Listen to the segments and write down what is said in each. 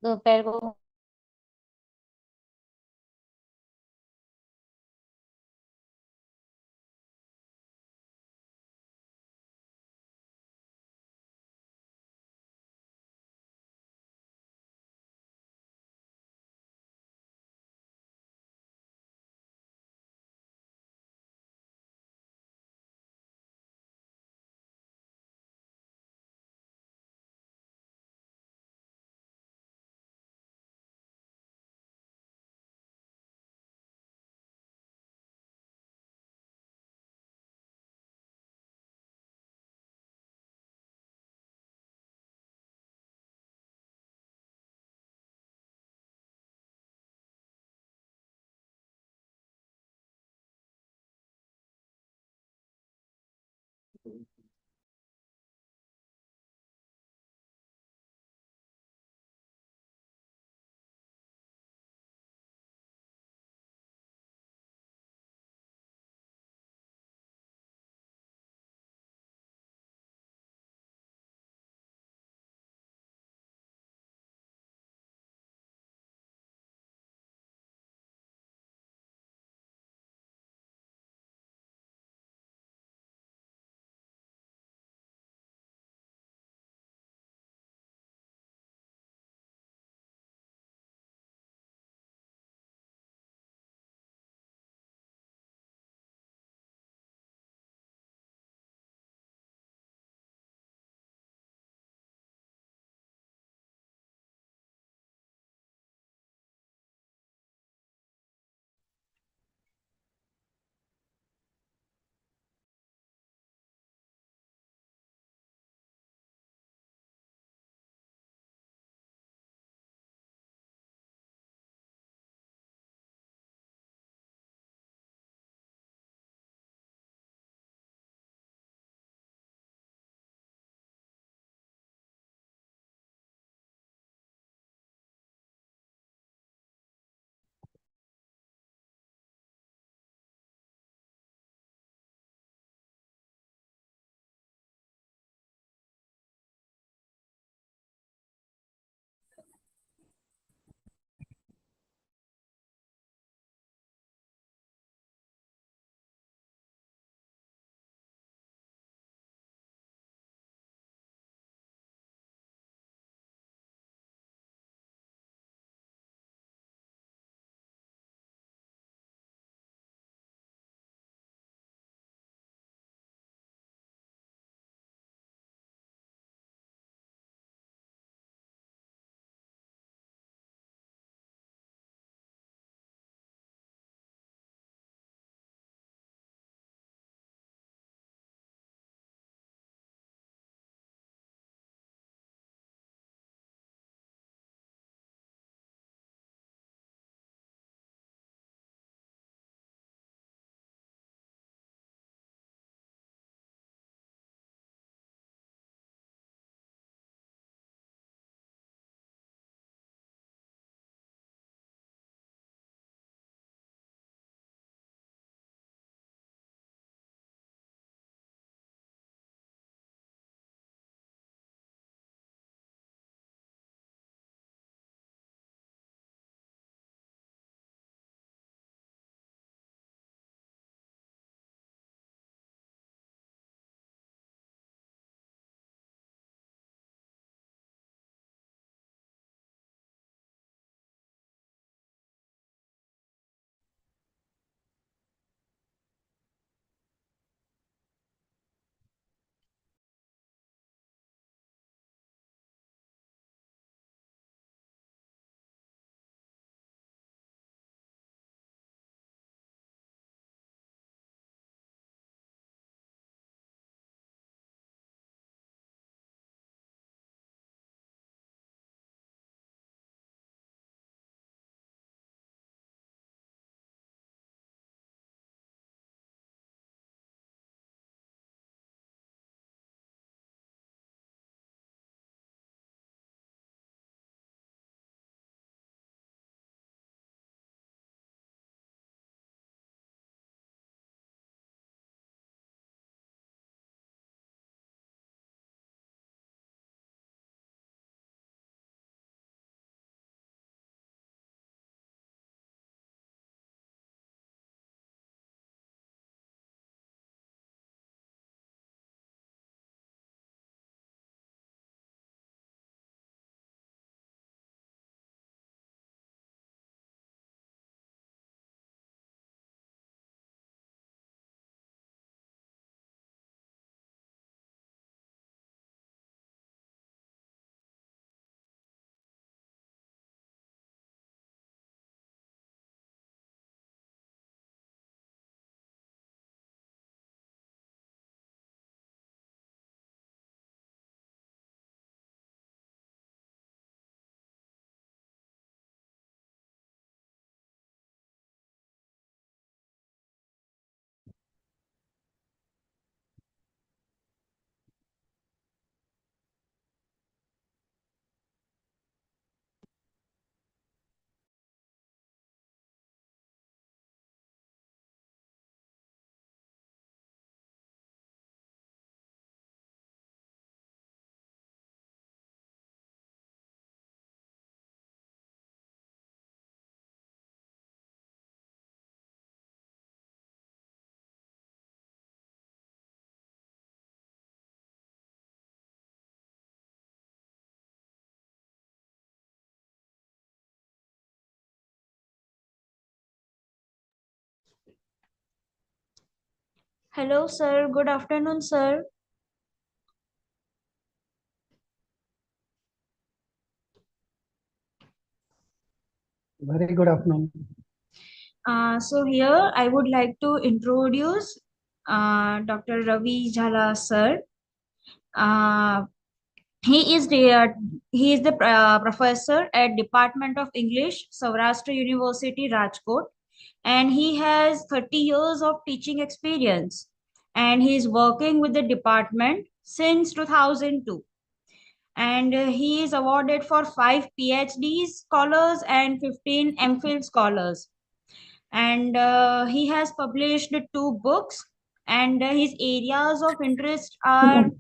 दोपहर को Hello, sir. Good afternoon, sir. Very good afternoon. So here I would like to introduce Dr. Ravi Jhala, sir. Uh, he is the professor at Department of English, Saurashtra University, Rajkot, and he has 30 years of teaching experience, and he is working with the department since 2002. And he is awarded for 5 PhD scholars and 15 MPhil scholars. And he has published 2 books, and his areas of interest are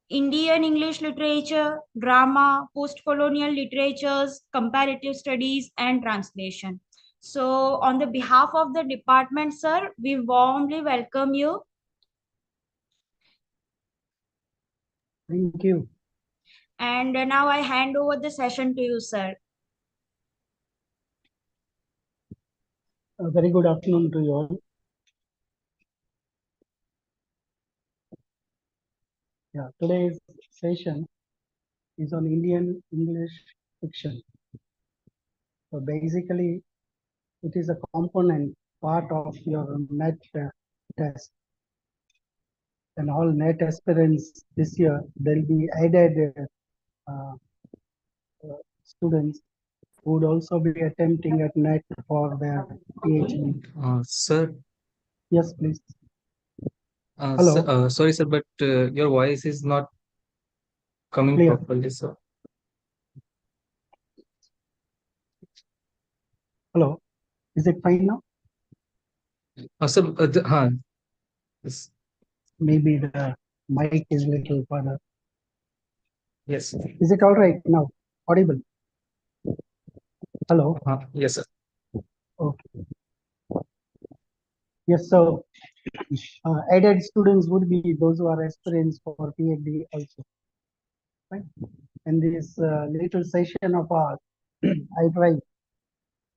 Indian English literature, drama, post-colonial literatures, comparative studies, and translation. So, on the behalf of the department, sir, we warmly welcome you. Thank you. And now I hand over the session to you, sir. A very good afternoon to you all. Yeah, today's session is on Indian English fiction. So basically, it is a component part of your NET test. And all NET aspirants this year, they'll be added uh, students who would also be attempting at NET for their PhD. Sir, Yes, please. sir, Hello, sorry, sir, but your voice is not coming clear. properly, sir. Hello, is it fine now? Sir, yes, Maybe the mic is a little further. yes, Is it all right now? Audible? Hello? yes, sir. Okay. Yes, so added students would be those who are aspirants for PhD also. Right? In this little session of ours, I try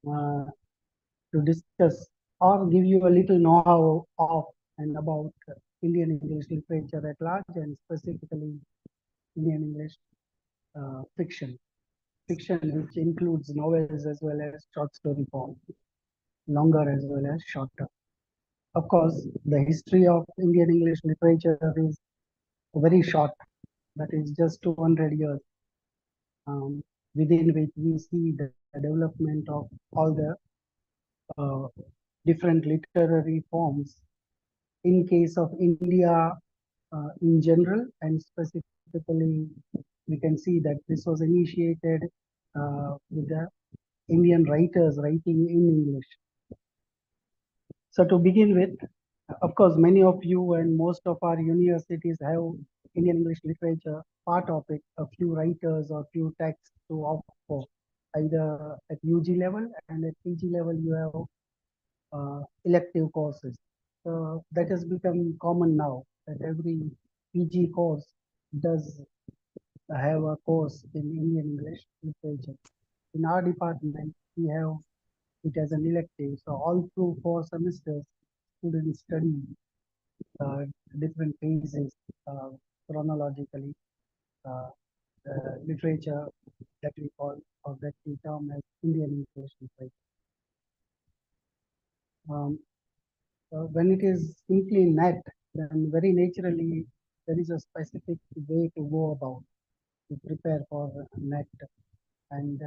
to discuss or give you a little know-how of and about Indian English literature at large and specifically Indian English fiction. Fiction which includes novels as well as short story form, longer as well as shorter. Of course, the history of Indian English literature is very short, that is just 200 years, within which we see the development of all the uh, different literary forms. In case of India in general, and specifically, we can see that this was initiated with the Indian writers writing in English. So to begin with, of course, many of you and most of our universities have Indian English literature part of it, a few writers or few texts to opt for. Either at UG level and at PG level, you have elective courses. So that has become common now that every PG course does have a course in Indian English literature. In our department, we have it as an elective. So all through 4 semesters, students study uh, different phases chronologically, uh, literature that we call or that we term as Indian English literature. Um, when it is simply net, then very naturally there is a specific way to go about to prepare for net. And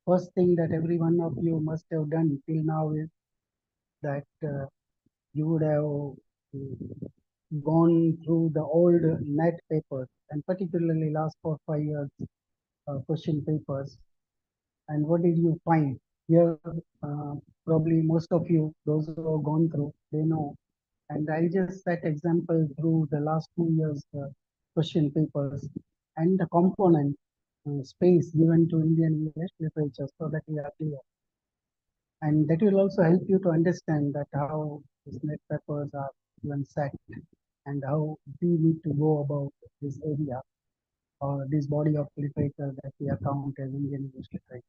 first thing that every one of you must have done till now is that you would have gone through the old net papers and particularly last 4 5 years question papers. And what did you find? Here, probably most of you, those who have gone through, they know. And I just set example through the last 2 years question papers and the component space given to Indian English literature so that we are clear. And that will also help you to understand that how these net papers are even set and how we need to go about this area or this body of literature that we account as Indian English literature.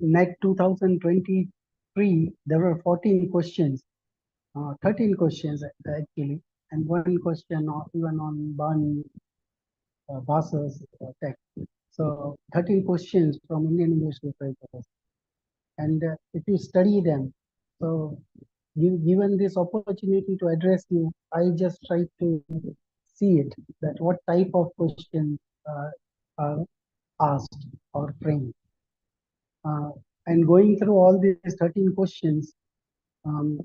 NET 2020 there were 14 questions, 13 questions actually, and one question even on Bani Basa's text. So 13 questions from Indian English literature. And if you study them, so given this opportunity to address you, I just try to see it, that what type of questions are asked or framed. And going through all these 13 questions, um,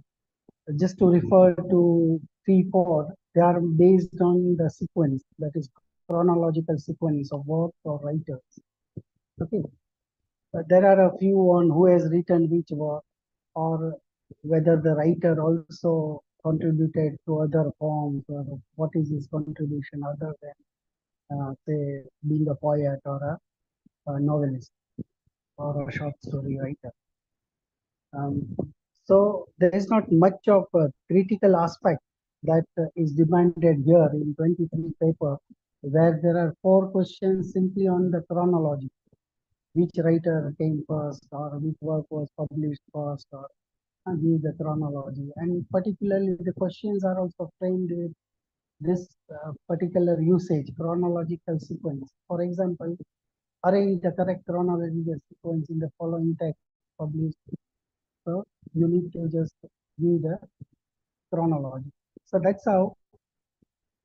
just to refer to 3, 4, they are based on the sequence, that is chronological sequence of work or writers. Okay. There are a few on who has written which work, or whether the writer also contributed to other forms, or what is his contribution other than, say, being a poet or a novelist or a short story writer. So there is not much of a critical aspect that is demanded here in 23 paper, where there are 4 questions simply on the chronology. Which writer came first, or which work was published first, or give the chronology. And particularly the questions are also framed with this particular usage, chronological sequence. For example, arrange the correct chronological sequence in the following text published. So you need to just give the chronology. So that's how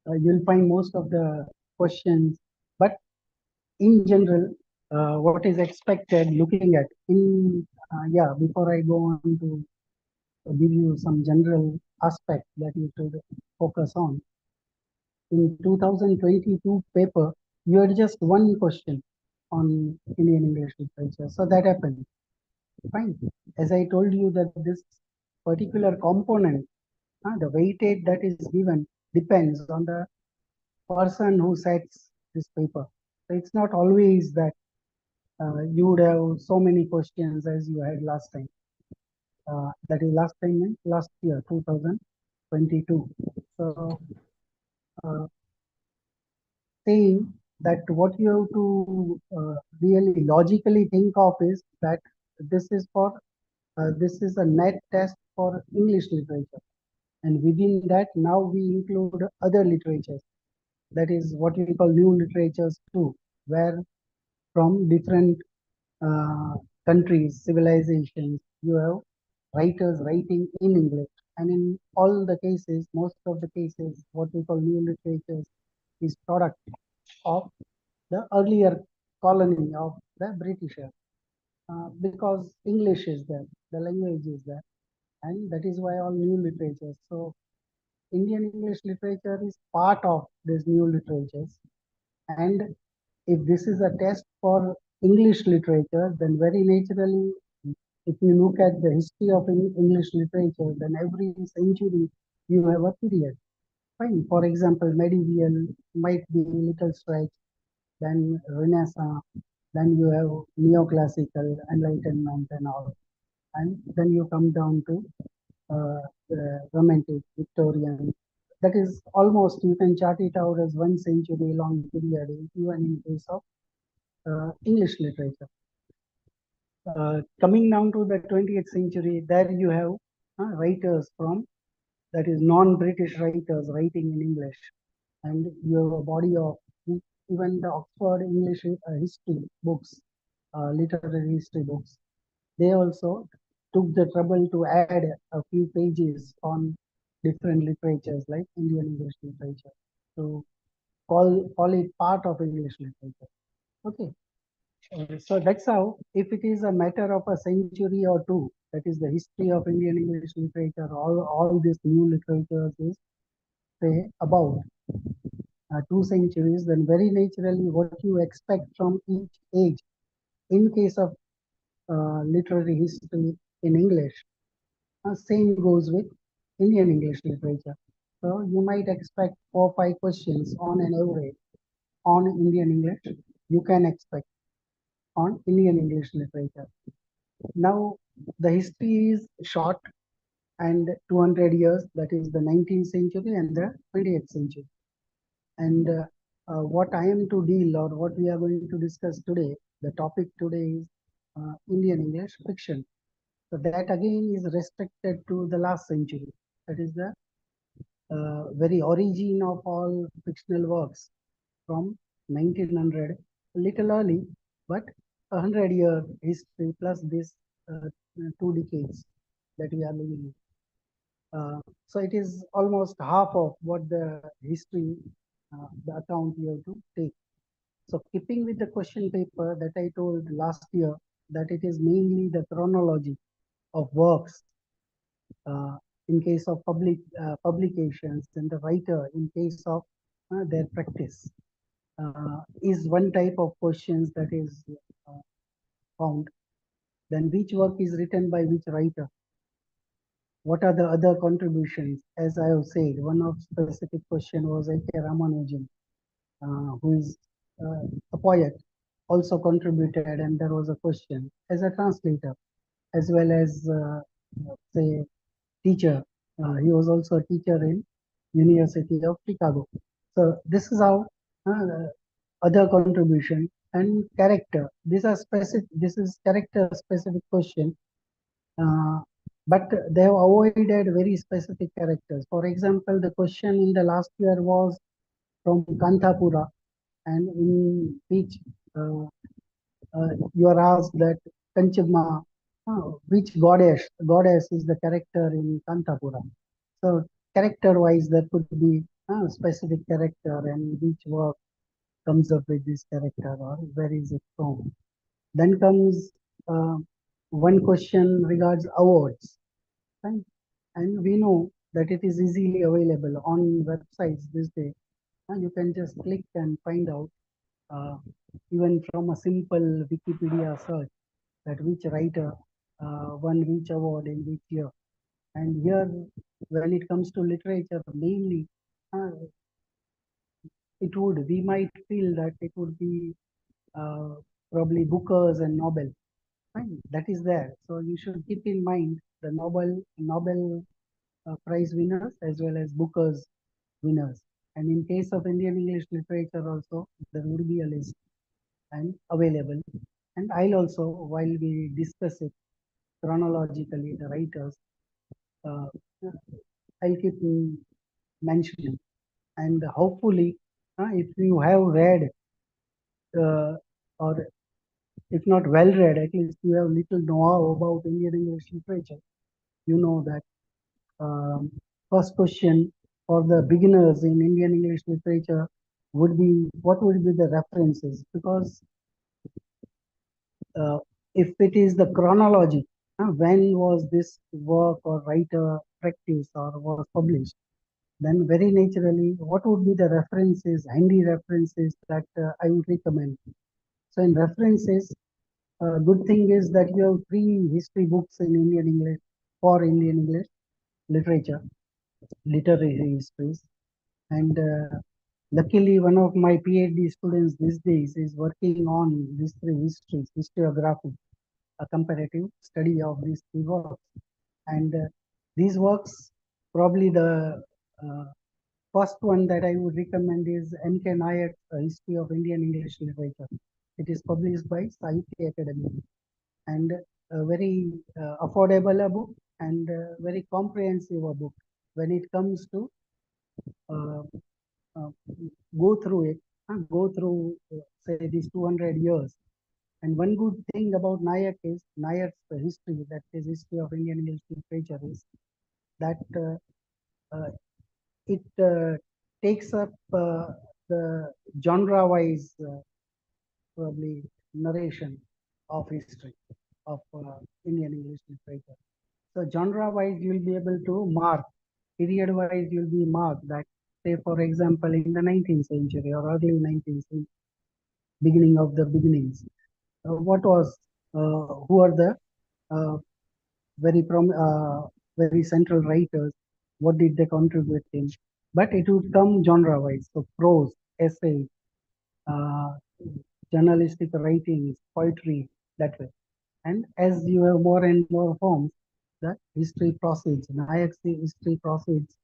you'll find most of the questions. But in general, what is expected looking at yeah, before I go on to give you some general aspect that you should focus on. In 2022 paper, you had just one question on Indian English literature. So that happened. Fine. As I told you that this particular component, the weightage that is given depends on the person who sets this paper. So it's not always that you would have so many questions as you had last time. That is last time means last year, 2022. So saying that what you have to really logically think of is that this is for this is a net test for English literature, and within that now we include other literatures. That is what we call new literatures too, where from different countries, civilizations, you have writers writing in English. And in all the cases, most of the cases, what we call new literatures is product of the earlier colony of the Britishers. Because English is there, the language is there, and that is why all new literatures. So Indian English literature is part of these new literatures. And if this is a test for English literature, then very naturally, if you look at the history of English literature, then every century you have a period. Fine. For example, medieval might be a little stretch, then Renaissance, then you have neoclassical, Enlightenment, and all. And then you come down to the Romantic, Victorian. That is almost, you can chart it out as 1 century long period, even in case of English literature. Coming down to the 20th century, there you have writers from, that is non-British writers writing in English. And you have a body of even the Oxford English history books, literary history books. They also took the trouble to add a few pages on different literatures like Indian English literature to call it part of English literature. Okay. So that's how, if it is a matter of a century or two, that is the history of Indian English literature, all these new literatures is, say, about 2 centuries, then very naturally what you expect from each age in case of literary history in English, same goes with Indian English literature. So you might expect 4 or 5 questions on an average on Indian English. You can expect on Indian English literature. Now, the history is short and 200 years, that is the 19th century and the 20th century. And what I am to deal, or what we are going to discuss today, the topic today is Indian English fiction. So that again is restricted to the last century. That is the very origin of all fictional works from 1900, a little early, but 100-year history plus this 2 decades that we are living in. So it is almost half of what the history, the account you have to take. So keeping with the question paper that I told last year, that it is mainly the chronology of works in case of publications, and the writer in case of their practice, is one type of questions that is uh, found. Then which work is written by which writer? What are the other contributions? As I have said, one of specific question was A.K. Ramanujan, who is a poet, also contributed, and there was a question as a translator, as well as say teacher. He was also a teacher in University of Chicago. So this is how other contribution and character. These are specific. This is character specific question, uh, but they have avoided very specific characters. For example, the question in the last year was from Kanthapura, and in which uh, you are asked that Kanchama, which goddess is the character in Kanthapura. So character-wise, there could be a specific character, and which work comes up with this character, or where is it from. Then comes uh, one question regards awards, right? And we know that it is easily available on websites this day. You can just click and find out, uh, even from a simple Wikipedia search, that which writer won which award in which year. And here, when it comes to literature, mainly uh, we might feel that it would be uh, probably Booker's and Nobel. Fine, that is there. So you should keep in mind the Nobel Prize winners as well as Booker's winners. And in case of Indian English literature also, there would be a list and available. And I'll also, while we discuss it chronologically, the writers, uh, I'll keep mentioning. And hopefully, if you have read, or if not well read, at least you have little know-how about Indian English literature, you know that first question for the beginners in Indian English literature would be, what would be the references? Because uh, if it is the chronology, when was this work or writer practice or was published, then very naturally, what would be the references, handy references that I would recommend? So in references, good thing is that you have three history books in Indian English for Indian English literature, literary histories. And luckily, one of my PhD students these days is working on these three histories, historiography, a comparative study of these three works. And these works, probably the uh, first one that I would recommend is M.K. Nayak's History of Indian English Literature. It is published by Sahitya Academy, and a very affordable a book, and very comprehensive a book when it comes to uh, uh, go through it, go through, say, these 200 years. And one good thing about Nayak is Nayak's history, that is history of Indian English literature, is that it takes up the genre-wise, probably narration of history of Indian English literature. So genre-wise, you'll be able to mark, period-wise, you'll be marked that, say, for example, in the 19th century or early 19th century, beginning of the beginnings, what was, who are the uh, very very central writers, what did they contribute in? But it would come genre-wise, so prose, essay, uh, journalistic writings, poetry, that way. And as you have more and more forms, the history proceeds. Nayak's history proceeds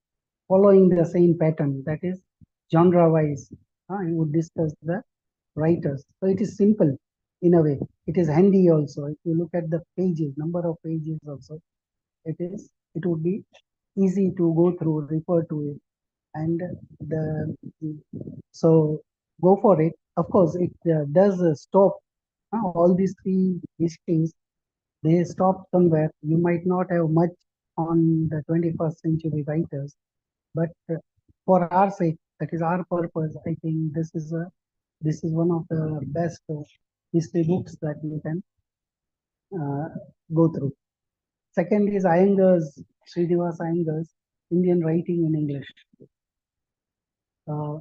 following the same pattern, that is, genre-wise. You would discuss the writers. So it is simple. in a way. It is handy also. If you look at the pages, number of pages also, it would be easy to go through, refer to it, and the so go for it. Of course, it does stop all these three histories. They stop somewhere. You might not have much on the 21st century writers, but for our sake, that is our purpose. I think this is one of the best history books that you can uh, go through. Second is Iyengar's, Srinivas Iyengar's Indian Writing in English. Uh,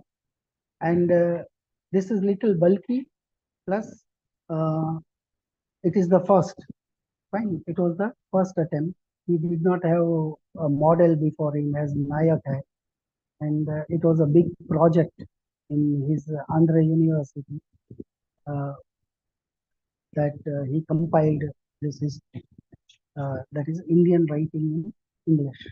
and this is little bulky, plus uh, it is the first. Fine, it was the first attempt. He did not have a model before him as Nayak had, and it was a big project in his Andhra University uh, that he compiled this history. That is Indian writing in English.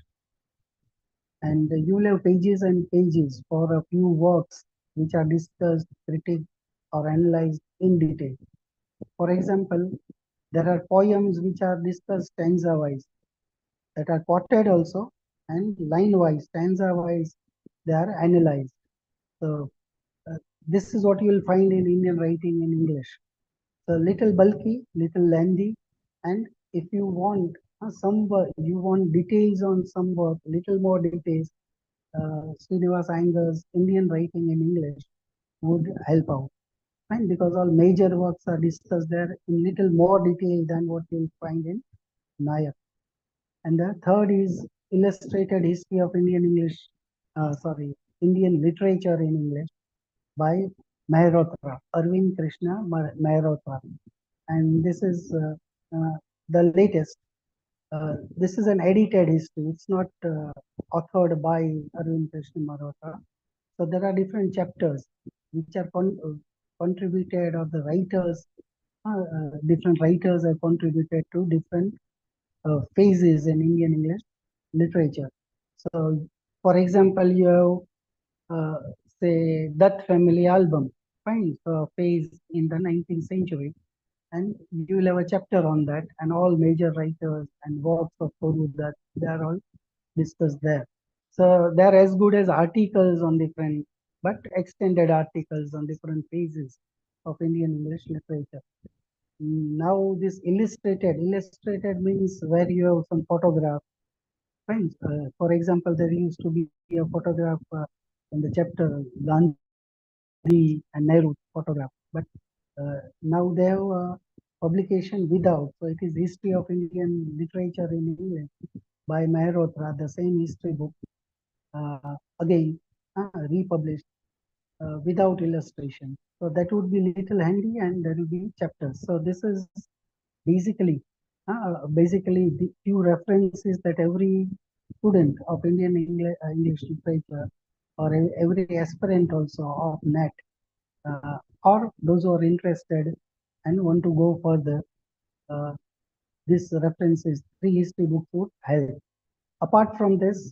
And you will have pages and pages for a few works which are discussed, critiqued, or analyzed in detail. For example, there are poems which are discussed stanza wise, that are quoted also, and line wise, stanza wise, they are analyzed. So, this is what you will find in Indian writing in English. So, little bulky, little lengthy, and if you want some work, you want details on some work, little more details, Srinivas Iyengar's Indian writing in English would help out. Fine, because all major works are discussed there in little more detail than what you'll find in Nayak. And the third is Illustrated History of Indian Literature in English by Mehrotra, Arvind Krishna Mehrotra. And this is the latest. This is an edited history. It's not authored by Arvind Krishna Mehrotra. So there are different chapters which are contributed, or the writers, different writers have contributed to different phases in Indian English literature. So, for example, you have, say, Dutt family album, fine, so phase in the 19th century, and you will have a chapter on that, and all major writers and works of Toru that they are all discussed there. So they are as good as articles on different, but extended articles on different phases of Indian English literature. Now this illustrated means where you have some photograph. Fine. For example, there used to be a photograph in the chapter Gandhi and Nehru photograph, but now they have a publication without. So it is History of Indian Literature in English by Mehrotra, the same history book, again republished without illustration. So that would be little handy, and there will be chapters. So this is basically the few references that every student of Indian English literature, or every aspirant also of NET, or those who are interested and want to go further, uh, this references, three history books would help. Apart from this,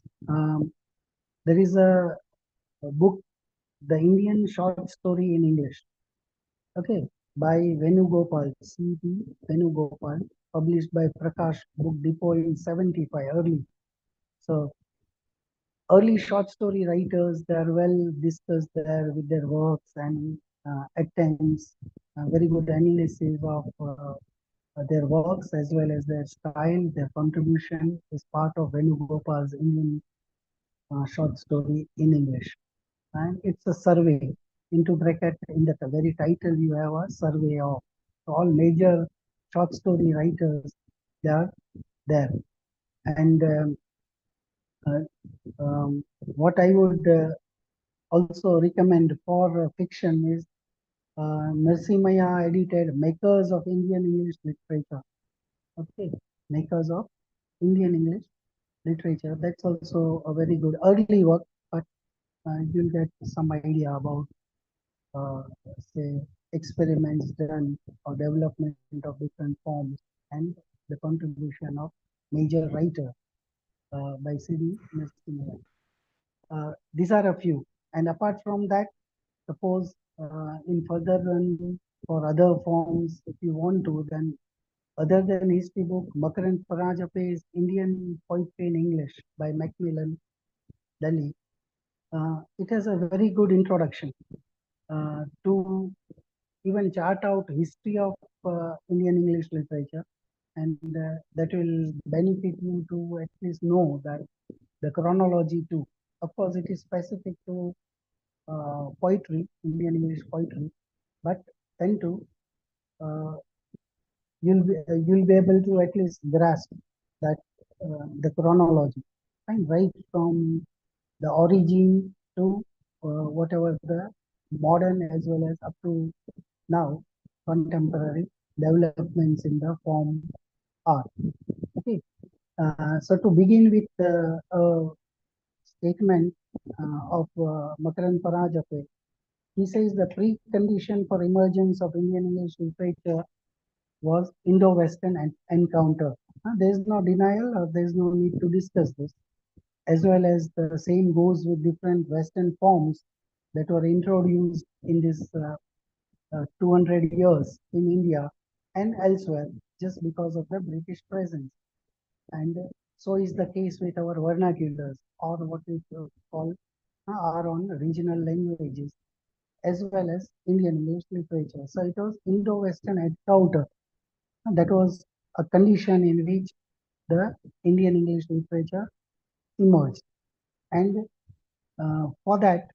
there is a book, The Indian Short Story in English, okay, by Venugopal, C.P. Venugopal, published by Prakash Book Depot in 75, early. So, early short story writers, they are well discussed there with their works and attempts, very good analysis of their works as well as their style, their contribution is part of Venugopal's Indian short story in English. And it's a survey, into bracket, in the very title you have a survey of all major short story writers, they are there. And uh, what I would also recommend for fiction is Narasimhaya edited Makers of Indian English Literature. Okay, Makers of Indian English Literature. That's also a very good early work, but you'll get some idea about, uh, say, experiments done or development of different forms, and the contribution of major writer by C.D. Narasimha. These are a few. And apart from that, suppose in further run, for other forms, if you want to, then other than history book, Makaran Parajape is Indian Poetry in English by Macmillan, Delhi. It has a very good introduction to even chart out history of Indian English literature, and that will benefit you to at least know that the chronology too. Of course, it is specific to poetry, Indian English poetry, but then too, uh, you'll be able to at least grasp that the chronology, and right from the origin to whatever the modern as well as up to now contemporary developments in the form are. Okay, so to begin with a statement of Makaran Parajape, he says the precondition for emergence of Indian English literature was Indo-Western encounter. There is no denial or there is no need to discuss this. As well as the same goes with different Western forms that were introduced in this 200 years in India and elsewhere just because of the British presence. And so is the case with our vernaculars or what we call our own regional languages as well as Indian English literature. So it was Indo-Western encounter that was a condition in which the Indian English literature emerged. And for that,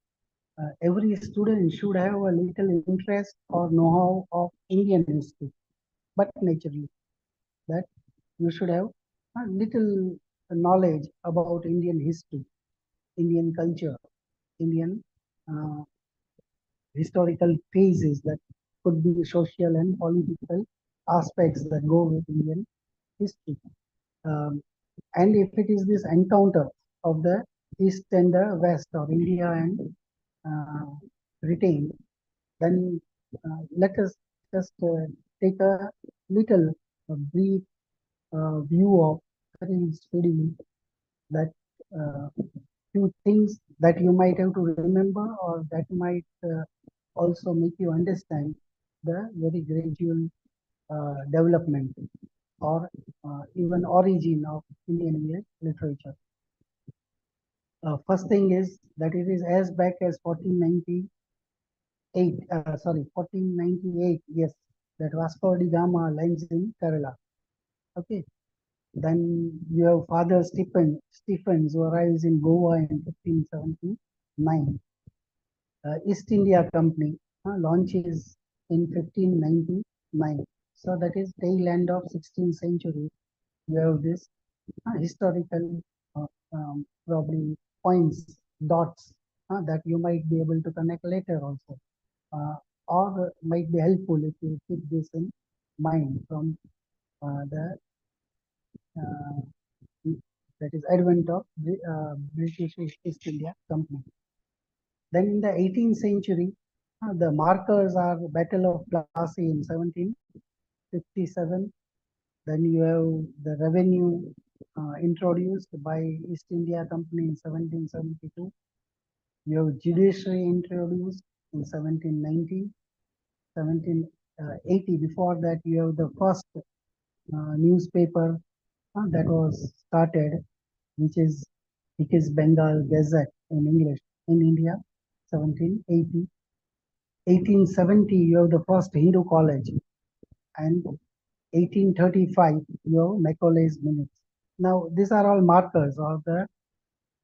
every student should have a little interest or know-how of Indian history, but naturally that you should have a little knowledge about Indian history, Indian culture, Indian uh, historical phases that could be social and political aspects that go with Indian history. Um, and if it is this encounter of the East and the West or India and uh, Britain, then let us just take a little brief view of very speedily that few things that you might have to remember or that might also make you understand the very gradual development or even origin of Indian English literature. First thing is that it is as back as 1498, yes, that Vasco da Gama lands in Kerala. Okay, then you have Father Stephens who arrives in Goa in 1579. East India Company launches in 1599. So that is tail end of 16th century. You have this historical uh, probably points, dots that you might be able to connect later also, or might be helpful if you keep this in mind from the uh, that is advent of the British East India Company. Then in the 18th century, the markers are Battle of Plassey in 1757. Then you have the revenue introduced by East India Company in 1772. You have judiciary introduced in 1790, 1780. Before that, you have the first newspaper that was started, which is Bengal Gazette in English in India, 1780. 1870, you have the first Hindu college, and 1835, you have Macaulay's minutes. Now, these are all markers or the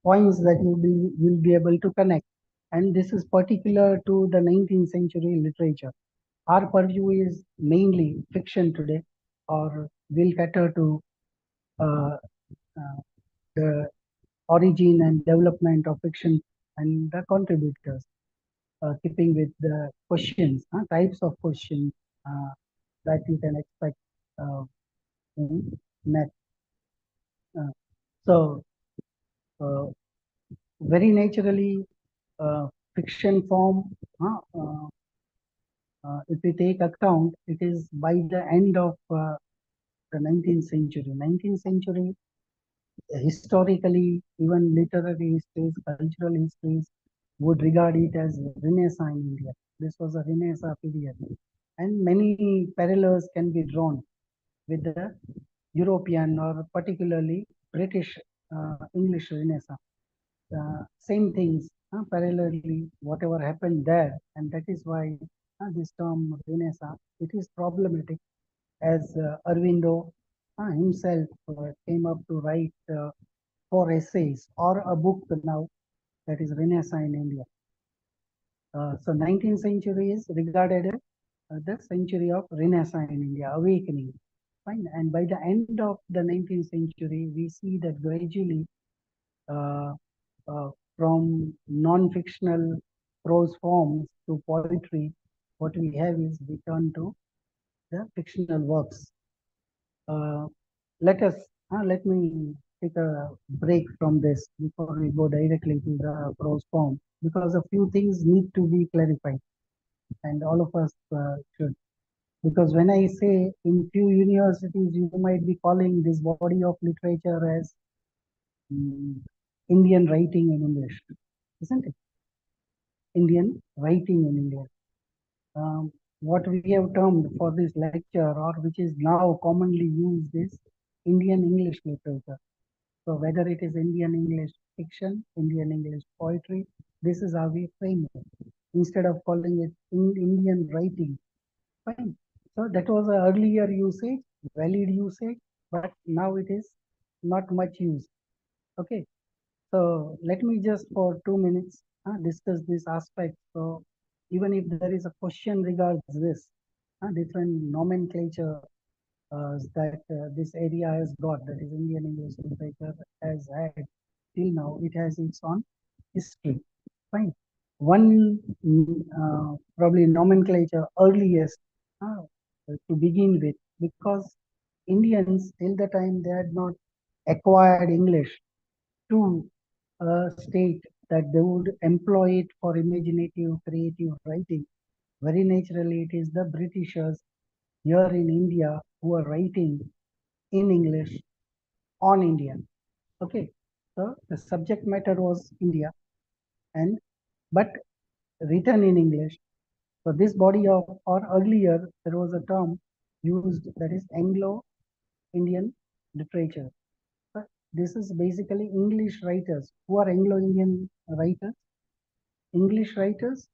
points that will be able to connect. And this is particular to the 19th century literature. Our purview is mainly fiction today, or will cater to uh, uh, the origin and development of fiction and the contributors, keeping with the questions, types of questions that you can expect in net. Uh, so, uh, very naturally, fiction form, if we take account, it is by the end of the 19th century. 19th century, historically, even literary histories, cultural histories would regard it as Renaissance in India. This was a Renaissance period. and many parallels can be drawn with the European or particularly British English Renaissance. Same things parallelly, whatever happened there, and that is why this term Renaissance, it is problematic, as Aurobindo himself came up to write 4 essays or a book now, that is Renaissance in India. So 19th century is regarded as the century of Renaissance in India, awakening. Fine. And by the end of the 19th century, we see that gradually uh, uh, from non-fictional prose forms to poetry, what we have is we turn to the fictional works. Uh, let me take a break from this before we go directly to the prose form, because a few things need to be clarified, and all of us should. Because when I say in few universities, you might be calling this body of literature as mm, Indian writing in English, isn't it? Indian writing in English. What we have termed for this lecture, or which is now commonly used, is Indian English literature. So whether it is Indian English fiction, Indian English poetry, this is how we frame it. Instead of calling it Indian writing, fine. So that was an earlier usage, valid usage, but now it is not much used. Okay. So let me just for 2 minutes discuss this aspect. So even if there is a question regards this, different nomenclature that this area has got, that is Indian English literature has had till now, it has its own history. Fine. One probably nomenclature earliest to begin with, because Indians till the time they had not acquired English to a state that they would employ it for imaginative, creative writing. Very naturally, it is the Britishers here in India who are writing in English on Indian. Okay, so the subject matter was India, and but written in English. So this body of, or earlier, there was a term used, that is Anglo-Indian literature. But this is basically English writers. Who are Anglo-Indian writers? English writers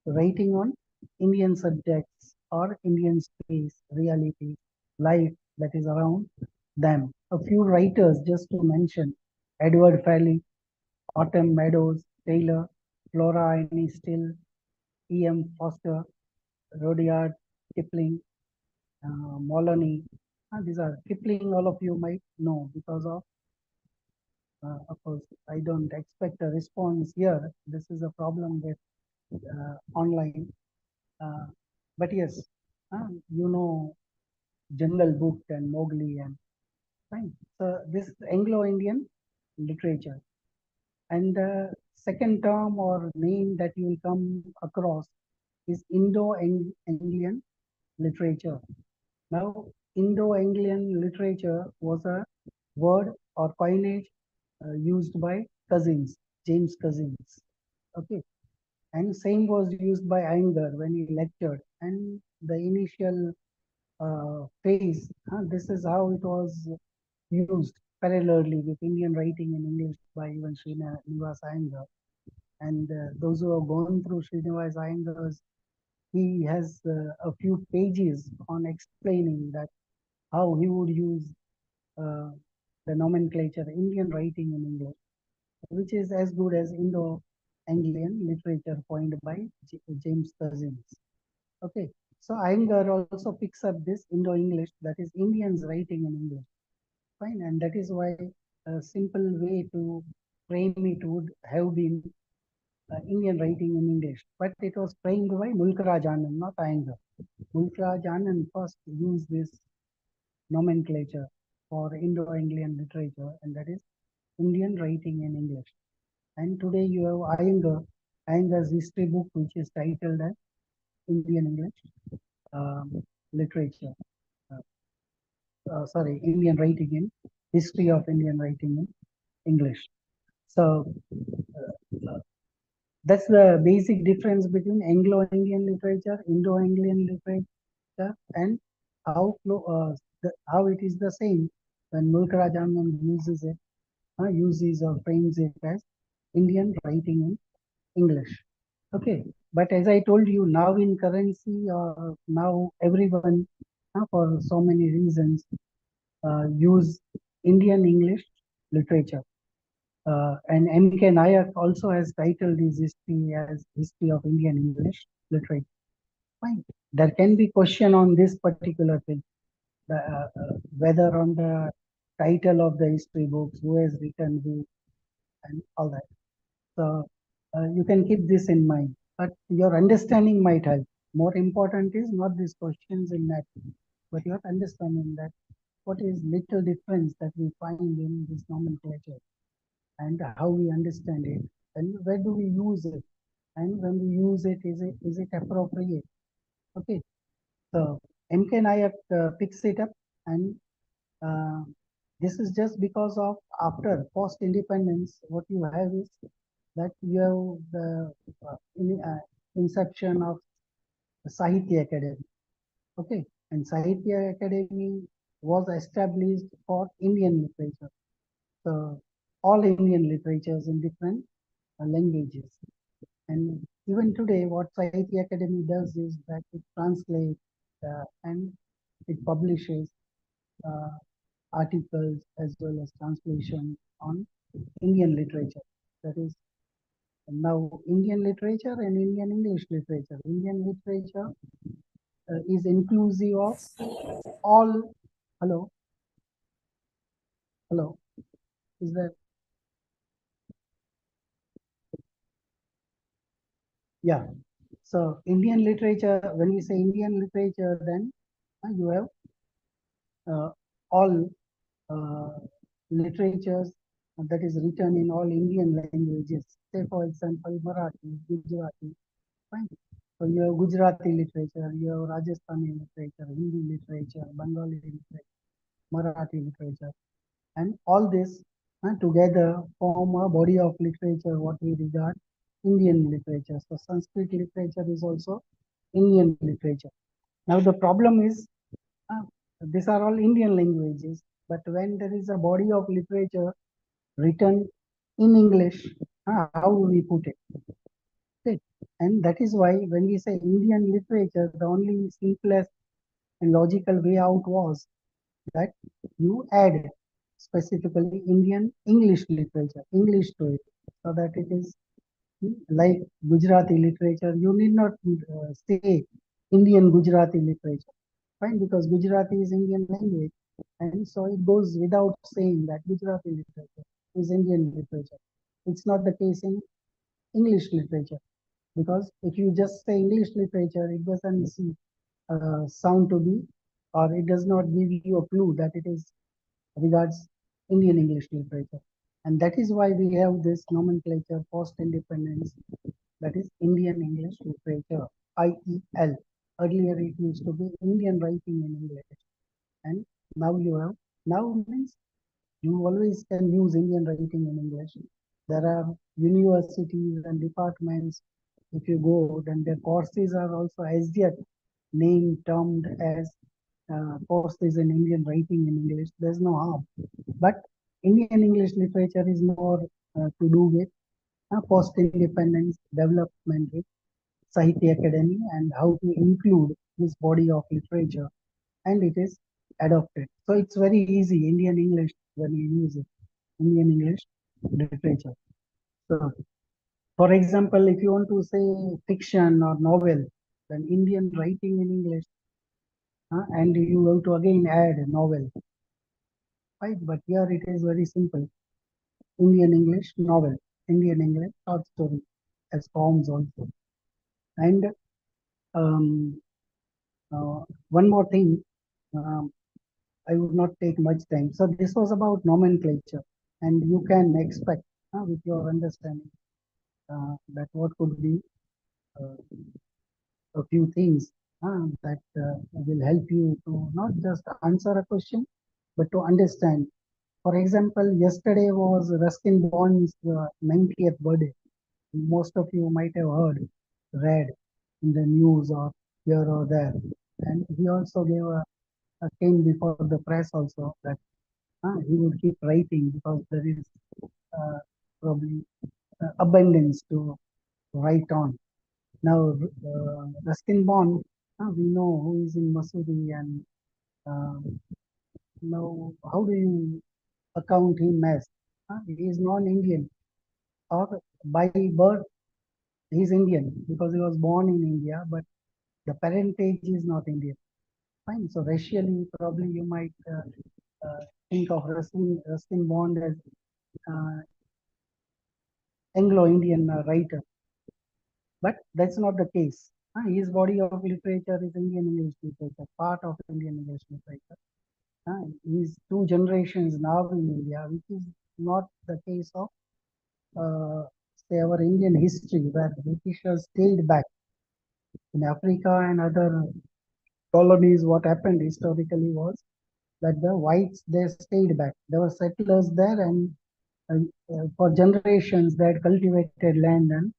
writing on Indian subjects or Indian space, reality, life that is around them. A few writers, just to mention: Edward Farley, Autumn Meadows, Taylor, Flora Annie Still, E.M. Foster, Rudyard Kipling, Moloney. These are Kipling, all of you might know because of course, I don't expect a response here. This is a problem with online. Uh, but yes, you know, Jungle Book and Mowgli and fine. So this is Anglo-Indian literature. And the second term or name that you will come across is Indo-Anglian literature. Now, Indo-Anglian literature was a word or coinage used by Cousins, James Cousins. Okay, and same was used by Iyengar when he lectured. And the initial phase, this is how it was used parallelly with Indian writing in English by even Srinivas Iyengar. And those who have gone through Srinivas Iyengar's, he has a few pages on explaining that how he would use uh, the nomenclature Indian writing in English, which is as good as Indo-Anglian literature coined by James Cousins. Okay, so Iyengar also picks up this Indo-English, that is Indians writing in English. Fine, and that is why a simple way to frame it would have been Indian writing in English, but it was framed by Mulk Anand, not Iyengar. Mulk Anand first used this nomenclature for Indo-Anglian literature, and that is Indian writing in English. And today you have Iyengar's history book, which is titled as Indian English literature. Sorry, Indian writing in history of Indian writing in English. So that's the basic difference between Anglo-Indian literature, Indo-Anglian literature, and how it is the same when Mulk Anand uses or frames it as Indian writing in English. Okay, but as I told you, now in currency, now everyone, for so many reasons, use Indian English literature. And M.K. Nayak also has titled his history as History of Indian English Literature. Fine. There can be question on this particular thing, whether on the title of the history books, who has written who, and all that. So you can keep this in mind, but your understanding might help. More important is not these questions in that, but your understanding that what is little difference that we find in this nomenclature and how we understand it and where do we use it, and when we use it, is it appropriate? Okay, so MK Nayak picks it up, and uh, this is just because of after post independence, what you have is that you have the inception of the Sahitya Academy. Okay, and Sahitya Academy was established for Indian literature. So all Indian literatures in different languages. And even today, what Sahitya Academy does is that it translates and it publishes uh, articles as well as translation on Indian literature. That is now Indian literature and Indian English literature. Indian literature is inclusive of all. Hello, hello. Is that yeah? So Indian literature. When we say Indian literature, then you have all uh, literatures that is written in all Indian languages. Say, for example, Marathi, Gujarati, fine. So you have Gujarati literature, you have Rajasthani literature, Hindi literature, Bengali literature, Marathi literature, and all this together form a body of literature, what we regard Indian literature. So Sanskrit literature is also Indian literature. Now the problem is uh, these are all Indian languages, but when there is a body of literature written in English, how we put it? Okay. And that is why when we say Indian literature, the only simplest and logical way out was that you add specifically Indian English literature, English to it, so that it is like Gujarati literature. You need not say Indian Gujarati literature, fine, because Gujarati is Indian language, and so it goes without saying that Gujarati literature is Indian literature. It's not the case in English literature, because if you just say English literature, it doesn't sound to be, or it does not give you a clue that it is regards Indian English literature. And that is why we have this nomenclature post independence, that is Indian English literature, IEL. Earlier it used to be Indian writing in English, and now you have, now means you always can use Indian writing in English. There are universities and departments. If you go, then their courses are also as yet named, termed as courses in Indian writing in English. There's no harm. But Indian English literature is more to do with post-independence development with Sahitya Academy and how to include this body of literature, and it is adopted. So it's very easy, Indian English, when you use it, Indian English literature. So, for example, if you want to say fiction or novel, then Indian writing in English, and you have to again add novel, right? But here it is very simple. Indian English novel, Indian English short story as forms also. And um, one more thing, um, I would not take much time. So this was about nomenclature, and you can expect with your understanding that what could be uh, a few things that will help you to not just answer a question, but to understand. For example, yesterday was Ruskin Bond's 90th birthday. Most of you might have heard, read in the news or here or there. and he also gave a came before the press also that he would keep writing because there is probably abundance to write on. Now, Ruskin Bond, we know who is in Masudi, and now how do you account him as? He is non-Indian, or by birth he is Indian because he was born in India, but the parentage is not Indian. Fine. So racially, probably you might think of Ruskin Bond as uh, Anglo-Indian writer, but that's not the case. His body of literature is Indian English literature, part of Indian English literature. He's two generations now in India, which is not the case of, say, our Indian history, where Britishers stayed back in Africa and other colonies. What happened historically was that the whites, they stayed back. There were settlers there, and for generations they had cultivated land, and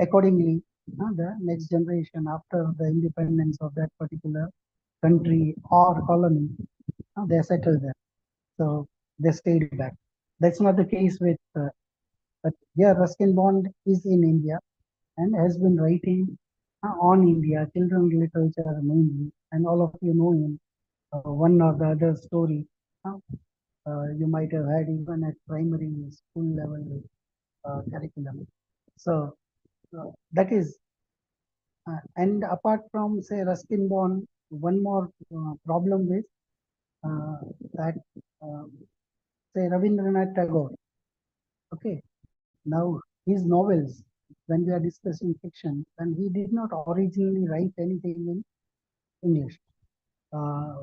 accordingly, the next generation after the independence of that particular country or colony, they settled there. So they stayed back. That's not the case with, but yeah, Ruskin Bond is in India and has been writing on India, children's literature mainly, and all of you know him, one or the other story. You might have had even at primary school level curriculum. So that is, and apart from, say, Ruskin Bond, one more problem with uh, that, uh, say, Rabindranath Tagore. Okay, now his novels, when we are discussing fiction, and he did not originally write anything in English,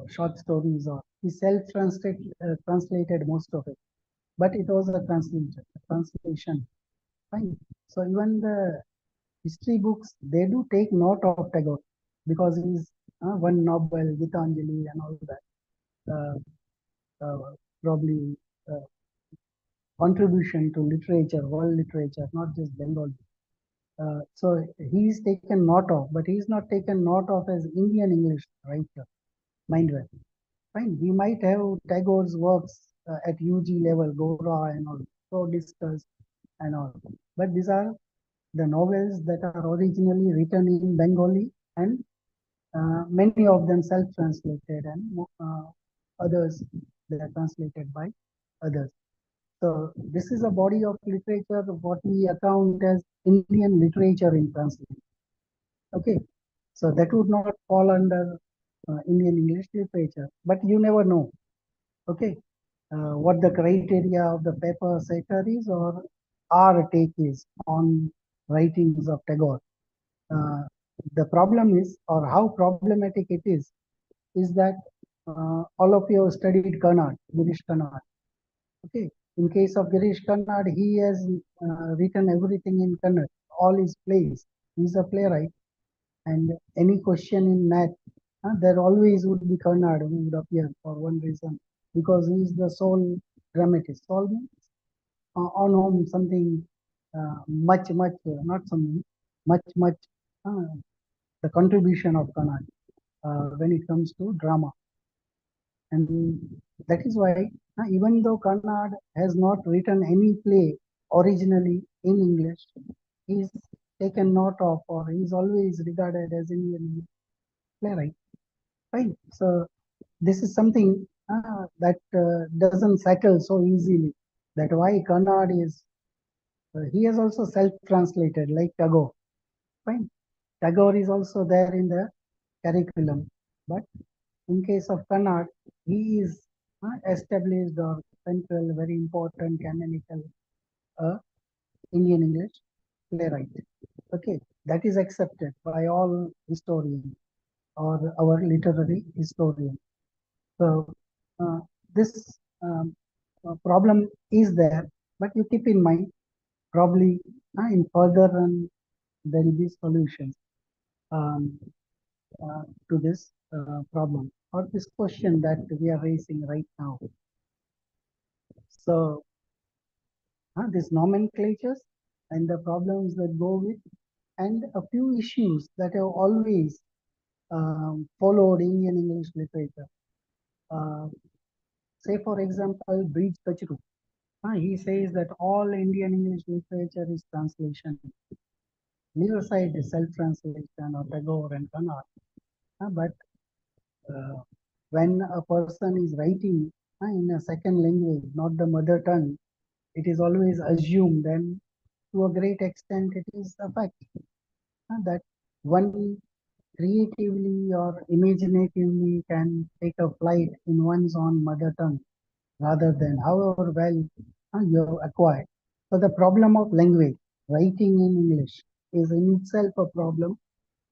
short stories, or he translated most of it, but it was a translation. Fine. So even the history books, they do take note of Tagore because he's one novel, Gitanjali, and all that. Uh, Probably uh, contribution to literature, world literature, not just Bengali. So he's taken note of, but he's not taken note of as Indian English writer. Mind well. Fine. We might have Tagore's works at UG level, Gora and all, so discussed and all. But these are the novels that are originally written in Bengali, and many of them self-translated, and others they are translated by others. So this is a body of literature, what we account as Indian literature in translation. Okay, so that would not fall under Indian English literature, but you never know. Okay, what the criteria of the paper setter is, or our take is on writings of Tagore. Uh, the problem is, or how problematic it is that all of you have studied Kannada, Girish Kannada. Okay, in case of Girish Kannada, he has written everything in Kannada, all his plays. He's a playwright, and any question in math, there always would be Kannada who would appear for one reason, because he is the sole dramatist. Sole means on whom something not something, much, uh, the contribution of Kannada when it comes to drama. And that is why, even though Kannad has not written any play originally in English, he is taken note of, or he is always regarded as Indian playwright. Fine. So this is something that doesn't settle so easily. That why Kannad is, he has also self-translated like Tagore. Fine. Tagore is also there in the curriculum, but in case of Kannada, he is established or central, very important canonical Indian English playwright. Okay, that is accepted by all historians or our literary historians. So this problem is there, but you keep in mind, probably in further run there will be solutions um, to this problem or this question that we are raising right now. So these nomenclatures and the problems that go with, and a few issues that have always followed Indian English literature. Say, for example, Breach Kachru. He says that all Indian English literature is translation. Neither side is self-translation or Tagore and Kannad. But uh, when a person is writing in a second language, not the mother tongue, it is always assumed, and to a great extent, it is a fact that one creatively or imaginatively can take a flight in one's own mother tongue rather than however well you have acquired. So the problem of language, writing in English, is in itself a problem,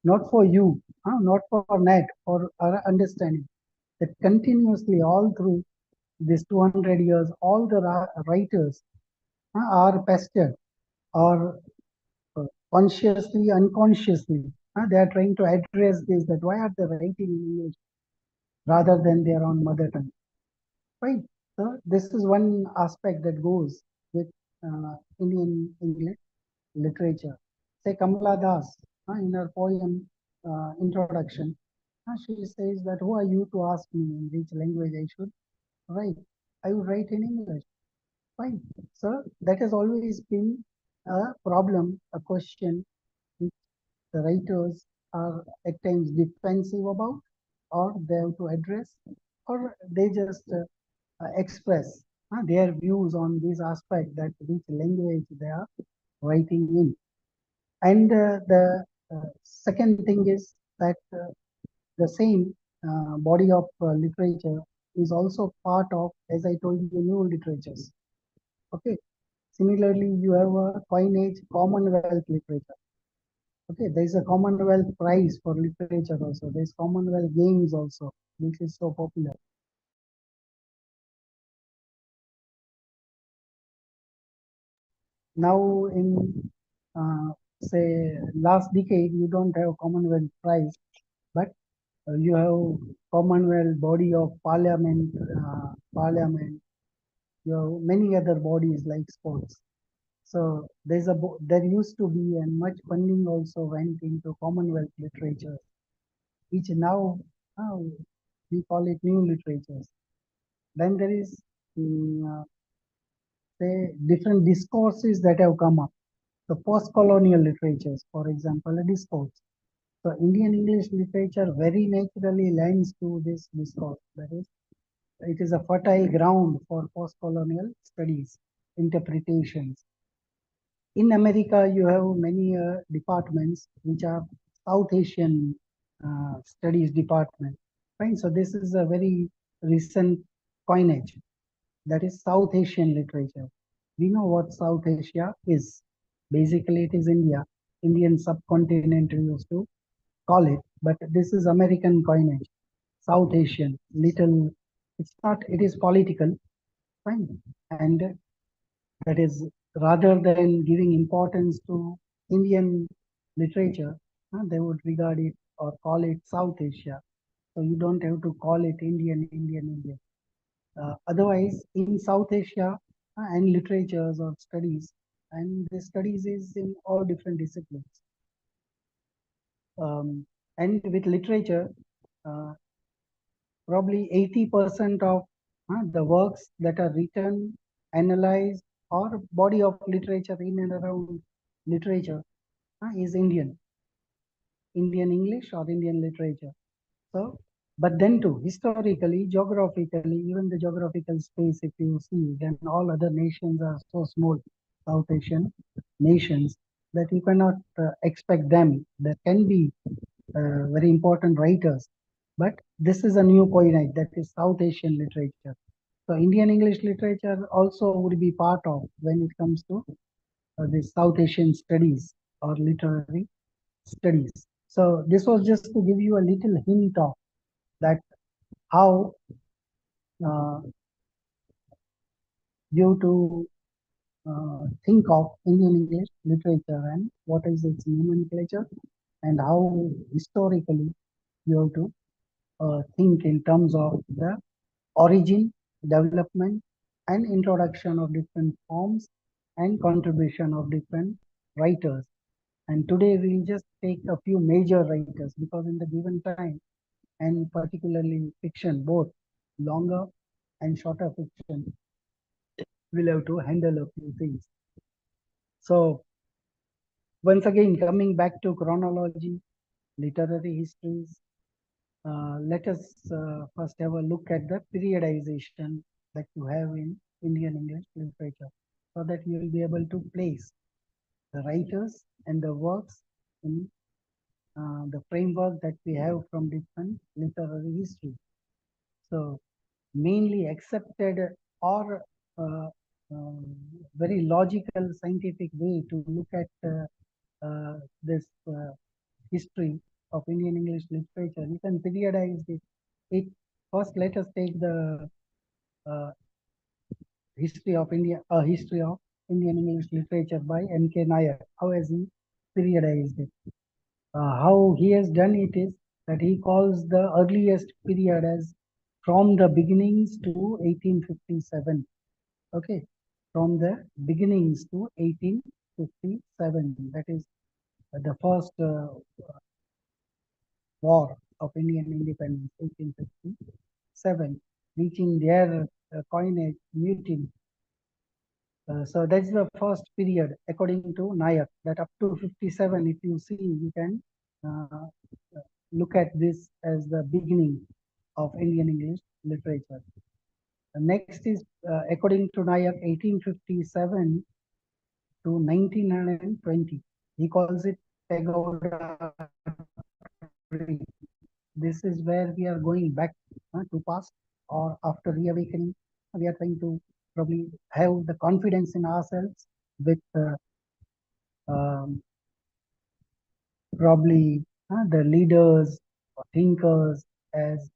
not for you, not for Nat, for our understanding that continuously all through this 200 years, all the writers are pestered or consciously, unconsciously, they are trying to address this, that why are they writing in English rather than their own mother tongue, right? So this is one aspect that goes with Indian English literature. Say Kamala Das, in her poem introduction, she says that who are you to ask me in which language I should write? I would write in English. Fine. So that has always been a problem, a question which the writers are at times defensive about, or they have to address, or they just express their views on this aspect, that which language they are writing in. And the second thing is that the same body of literature is also part of, as I told you, new literatures. Okay. Similarly, you have a coinage Commonwealth literature. Okay, there is a Commonwealth Prize for literature also. There is Commonwealth Games also, which is so popular. Now, in say last decade, you don't have Commonwealth Prize, but you have Commonwealth Body of Parliament. You have many other bodies like sports. So there used to be, and much funding also went into Commonwealth literature, which now uh, we call it new literatures. Then there is say different discourses that have come up. The post-colonial literatures, for example, a discourse. So Indian English literature very naturally lends to this discourse. That is, it is a fertile ground for post-colonial studies, interpretations. In America, you have many departments which are South Asian studies department. Fine. So this is a very recent coinage, that is South Asian literature. We know what South Asia is. Basically, it is India, Indian subcontinent we used to call it, but this is American coinage. South Asian, little, it's not, it is political, fine. And that is, rather than giving importance to Indian literature, they would regard it or call it South Asia. So you don't have to call it Indian. Otherwise, in South Asia and literatures or studies, and the studies is in all different disciplines. And with literature, uh, probably 80% of the works that are written, analyzed, or body of literature in and around literature is Indian English or Indian literature. So, but then too, historically, geographically, even the geographical space, if you see, then all other nations are so small, South Asian nations, that you cannot expect them. There can be very important writers, but this is a new coinage, that is South Asian literature. So Indian English literature also would be part of when it comes to the South Asian studies or literary studies. So this was just to give you a little hint of that how uh, you to think of Indian English literature and what is its nomenclature, and how historically you have to think in terms of the origin, development, and introduction of different forms and contribution of different writers. And today we'll just take a few major writers because in the given time, and particularly fiction, both longer and shorter fiction, we'll have to handle a few things. So once again, coming back to chronology, literary histories, let us first have a look at the periodization that you have in Indian English literature so that you will be able to place the writers and the works in the framework that we have from different literary history. So mainly accepted or uh, very logical scientific way to look at this history of Indian English literature. You can periodize it. First, let us take the uh, history of India, a history of Indian English literature by M.K. Nayak. How has he periodized it? How he has done it is that he calls the earliest period as from the beginnings to 1857. Okay, from the beginnings to 1857. That is the first war of Indian independence, 1857, reaching their coinage mutiny. So that's the first period, according to Nayak, that up to 57, if you see, you can uh, look at this as the beginning of Indian English literature. The next is, according to Nayak, 1857 to 1920. He calls it pagoda. This is where we are going back to past or after reawakening. We are trying to probably have the confidence in ourselves with um, probably the leaders or thinkers as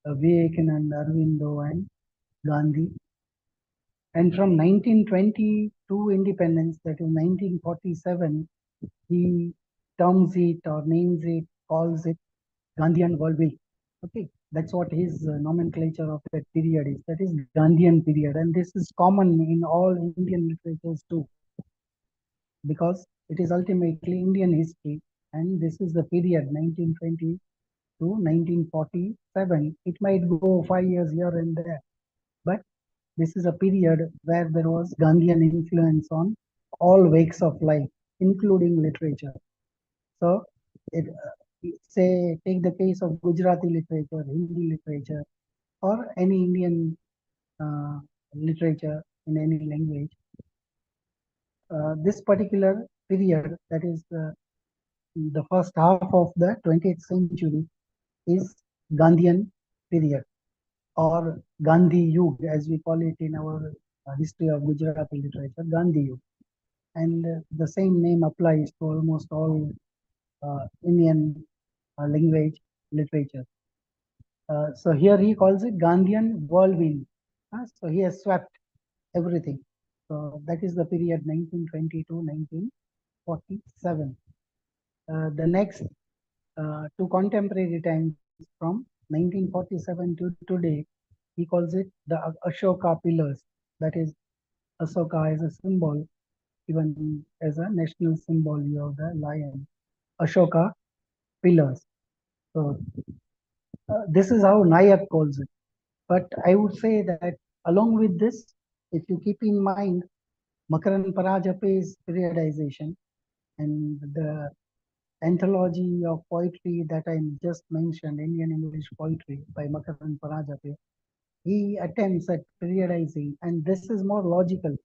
Vivekananda, Arvindo, and Gandhi. And from 1920 to independence, that is 1947, he terms it or names it, calls it Gandhian worldview. Okay, that's what his nomenclature of that period is. That is Gandhian period, and this is common in all Indian literatures too, because it is ultimately Indian history, and this is the period 1920 to 1947. It might go 5 years here and there, but this is a period where there was Gandhian influence on all wakes of life, including literature. So, it, say, take the case of Gujarati literature, Hindi literature, or any Indian uh, literature in any language. This particular period, that is the first half of the 20th century, is Gandhian period or Gandhi Yug, as we call it in our history of Gujarati literature, Gandhi Yug. And the same name applies to almost all Indian language literature. So here he calls it Gandhian whirlwind. So he has swept everything. So that is the period 1920 to 1947. The next to contemporary times from 1947 to today, he calls it the Ashoka pillars. That is, Ashoka as a symbol, even as a national symbol, you have the lion. Ashoka pillars. So this is how Nayak calls it. But I would say that along with this, if you keep in mind Makaran Parajape's periodization and the anthology of poetry that I just mentioned, Indian English poetry by Makaran Parajape, he attempts at periodizing, and this is more logical.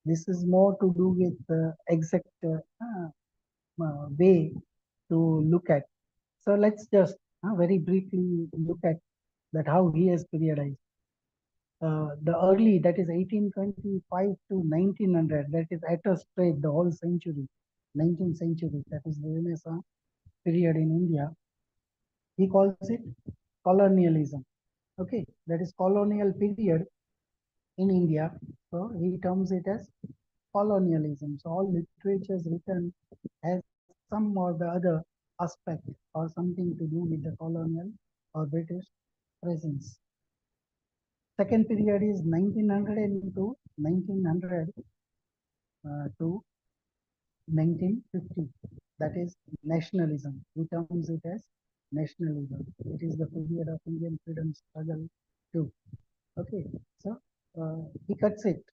This is more to do with the exact way to look at. So let's just very briefly look at that how he has periodized. The early, that is 1825 to 1900, that is at a straight the whole century, 19th century, that is the Renaissance period in India. He calls it colonialism. Okay, that is colonial period in India. So he terms it as colonialism. So all literatures written has some or the other aspect or something to do with the colonial or British presence. Second period is 1900 to 1900 to 1950. that is nationalism. He terms it as nationalism. It is the period of Indian freedom struggle too. Okay, so he cuts it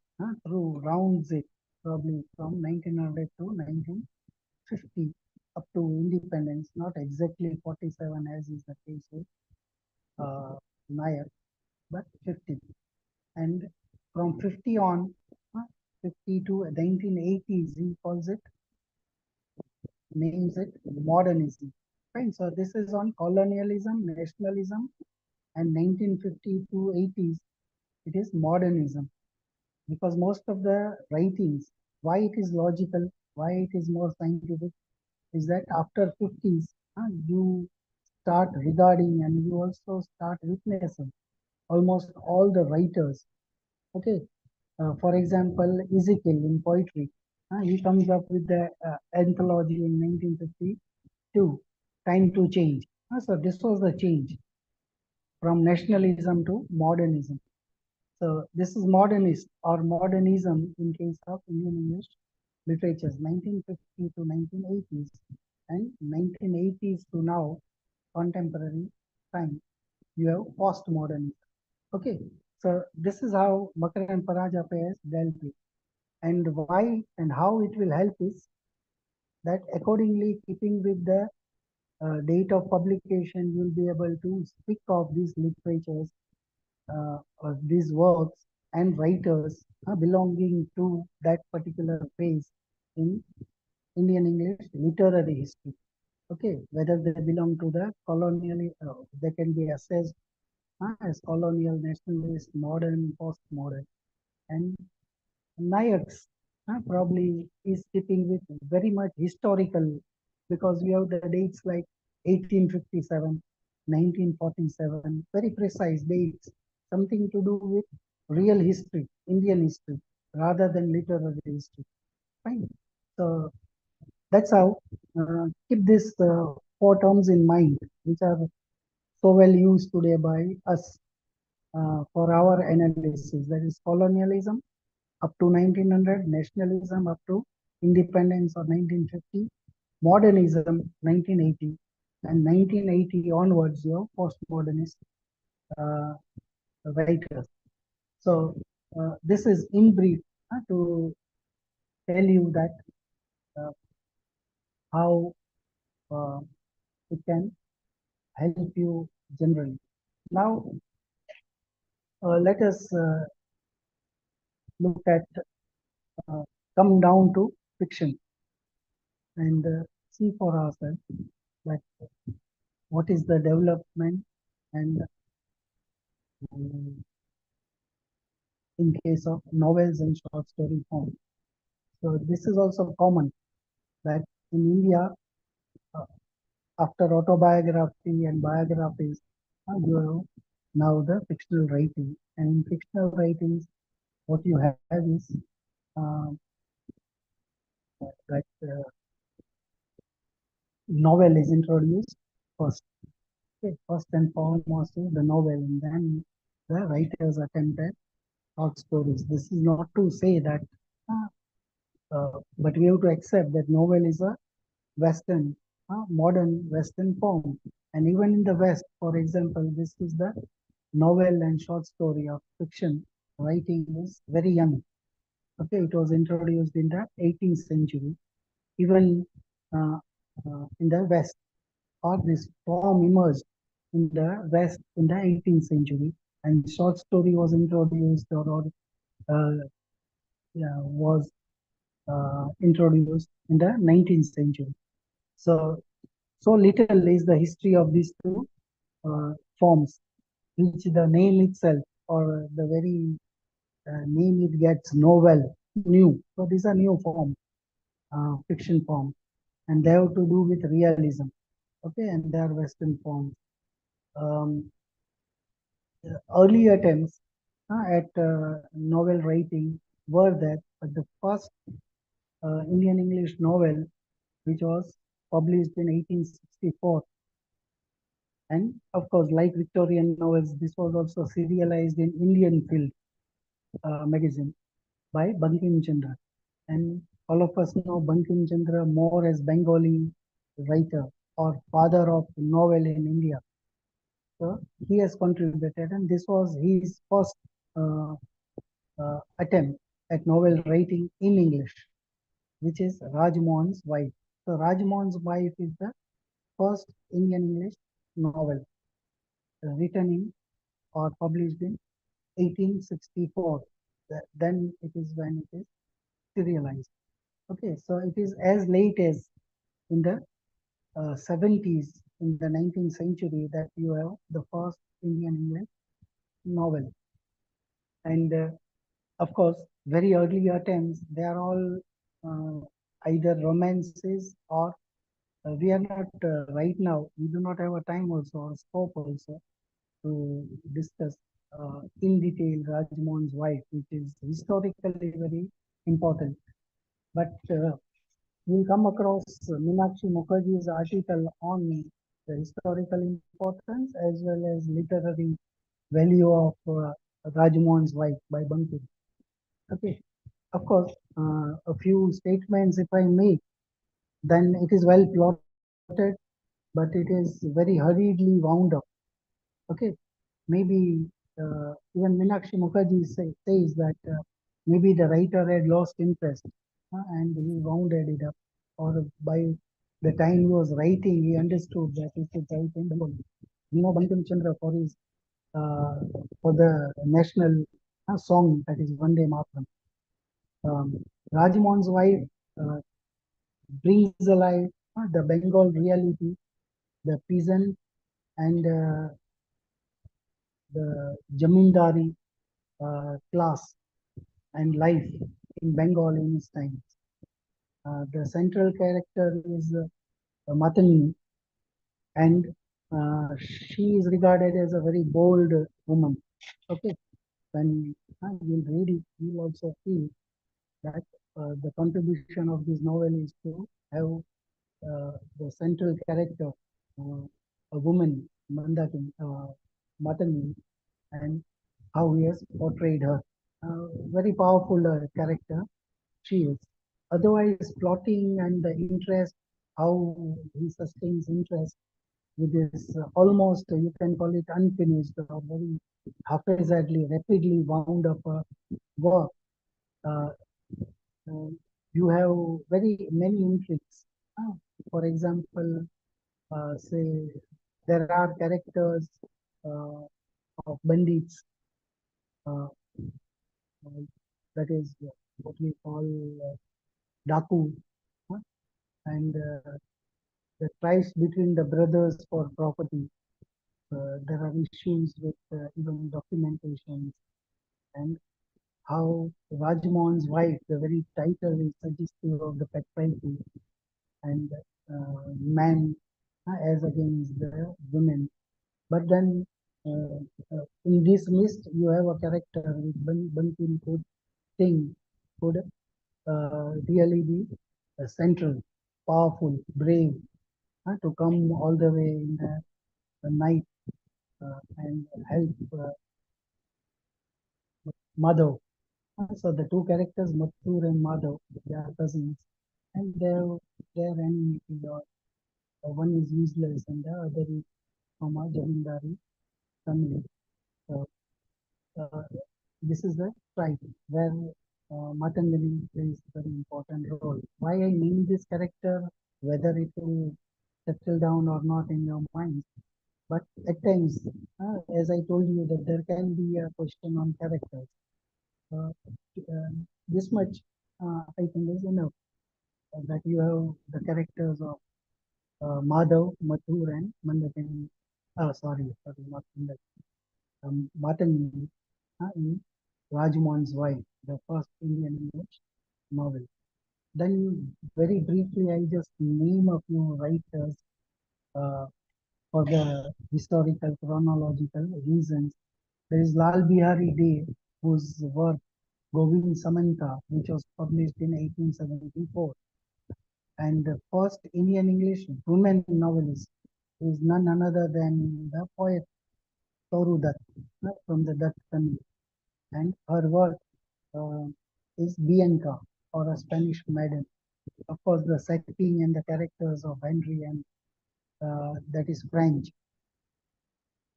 through, rounds it probably from 1900 to 1950 up to independence, not exactly 47 as is the case with uh, Nayak, but 50. And from 50 on, 50 to 1980s, he calls it, names it modernism. Fine. So this is on colonialism, nationalism, and 1950 to 80s, it is modernism. Because most of the writings, why it is logical, why it is more scientific, is that after 50s, you start regarding and you also start witnessing almost all the writers. Okay, for example, Ezekiel in poetry, he comes up with the anthology in 1952, Time to Change. So this was the change from nationalism to modernism. So this is modernist or modernism in case of Indian English literatures, 1950 to 1980s and 1980s to now, contemporary time. You have postmodernism. Okay, so this is how Makar and Paraj affairs dealt with, and why and how it will help is that accordingly, keeping with the date of publication, you'll be able to speak of these literatures, these works and writers belonging to that particular phase in Indian English literary history. Okay, whether they belong to the colonial, they can be assessed as colonial, nationalist, modern, postmodern, and Nayak's probably is keeping with very much historical, because we have the dates like 1857, 1947, very precise dates, something to do with real history, Indian history, rather than literary history. Fine. So that's how, keep this four terms in mind, which are so well used today by us for our analysis. That is colonialism up to 1900, nationalism up to independence or 1950, modernism 1980, and 1980 onwards, your postmodernist uh, writers. So this is in brief to tell you that uh, how uh, it can help you generally. Now, let us look at, uh, come down to fiction and see for ourselves that what is the development and in case of novels and short story form. So this is also common that in India, uh, after autobiography and biographies, you have now the fictional writing. And in fictional writings, what you have is um, that novel is introduced first. Okay, first and foremost is the novel, and then the writer's attempt at short stories. This is not to say that, but we have to accept that novel is a Western, modern Western form. And even in the West, for example, this is the novel and short story of fiction writing is very young. Okay, it was introduced in the 18th century, even uh, in the West, or this form emerged in the West in the 18th century, and short story was introduced or yeah, was introduced in the 19th century. So, so little is the history of these two forms, which the name itself or the very name it gets, novel, new. So these are new form, fiction form, and they have to do with realism. Okay, and they are Western forms. Um, Early attempts at novel writing were there, but the first Indian English novel, which was published in 1864, and of course, like Victorian novels, this was also serialized in Indian Field magazine by Bankim Chandra. And All of us know Bankim Chandra more as Bengali writer or father of novel in India. So he has contributed, and this was his first attempt at novel writing in English, which is Rajmohan's Wife. So Rajmohan's Wife is the first Indian English novel written in or published in 1864. Then it is when it is serialized. Okay, so it is as late as in the 70s, in the 19th century, that you have the first Indian English novel. And of course, very early attempts, they are all either romances or we are not right now, we do not have a time also or scope also to discuss in detail Rajmohan's Wife, which is historically very important. But we'll come across Meenakshi Mukherjee's article on the historical importance as well as literary value of Rajmohan's Wife by Bankim. Okay, of course, a few statements if I make, then it is well plotted, but it is very hurriedly wound up. Okay, maybe even Meenakshi Mukherjee says that maybe the writer had lost interest and he wounded it up, or by the time he was writing, he understood that he should write in Bengali. You know, Bankim Chandra uh, for the national song, that is Vande Mataram. Rajmohan's Wife uh, brings alive the Bengal reality, the peasant and the Jamindari class and life in Bengal in his times. The central character is Matani, and she is regarded as a very bold woman. Okay, when you'll read it, you'll also feel that the contribution of this novel is to have the central character, a woman, Matani, and how he has portrayed her. Very powerful character she is. Otherwise, plotting and the interest, how he sustains interest with this almost, you can call it unfinished or very haphazardly, rapidly wound up work. Uh, uh, you have very many intrigues. For example, say there are characters uh, of bandits, uh, uh, that is what we call Daku, uh, and the ties between the brothers for property. There are issues with even documentation and how Rajmohan's wife, the very title is suggestive of the patriarchy and man as against the women. But then in this list, you have a character which Bankim could think could really be central, powerful, brave, to come all the way in the night and help Madhav. So the two characters, Mathur and Madhav, they are cousins, and their enmity, or one is useless and the other is from a Jamindari family. So uh, this is the tribe where Matangali plays a very important role. Why I name this character, whether it will settle down or not in your mind, but at times, as I told you, that there can be a question on characters. Uh, this much, I think, is enough that you have the characters of Madhav, Mathur, and Mandakan. Sorry, not Mandakan. Matan in Rajmohan's Wife, the first Indian English novel. Then, very briefly, I just name a few writers uh, for the historical chronological reasons. There is Lal Bihari Dey, whose work Govind Samanta, which was published in 1874, and the first Indian English woman novelist is none other than the poet Toru Dutt from the Dutt family, and her work uh, is Bianca. or a Spanish maiden. Of course, the setting and the characters of Henry and that is French.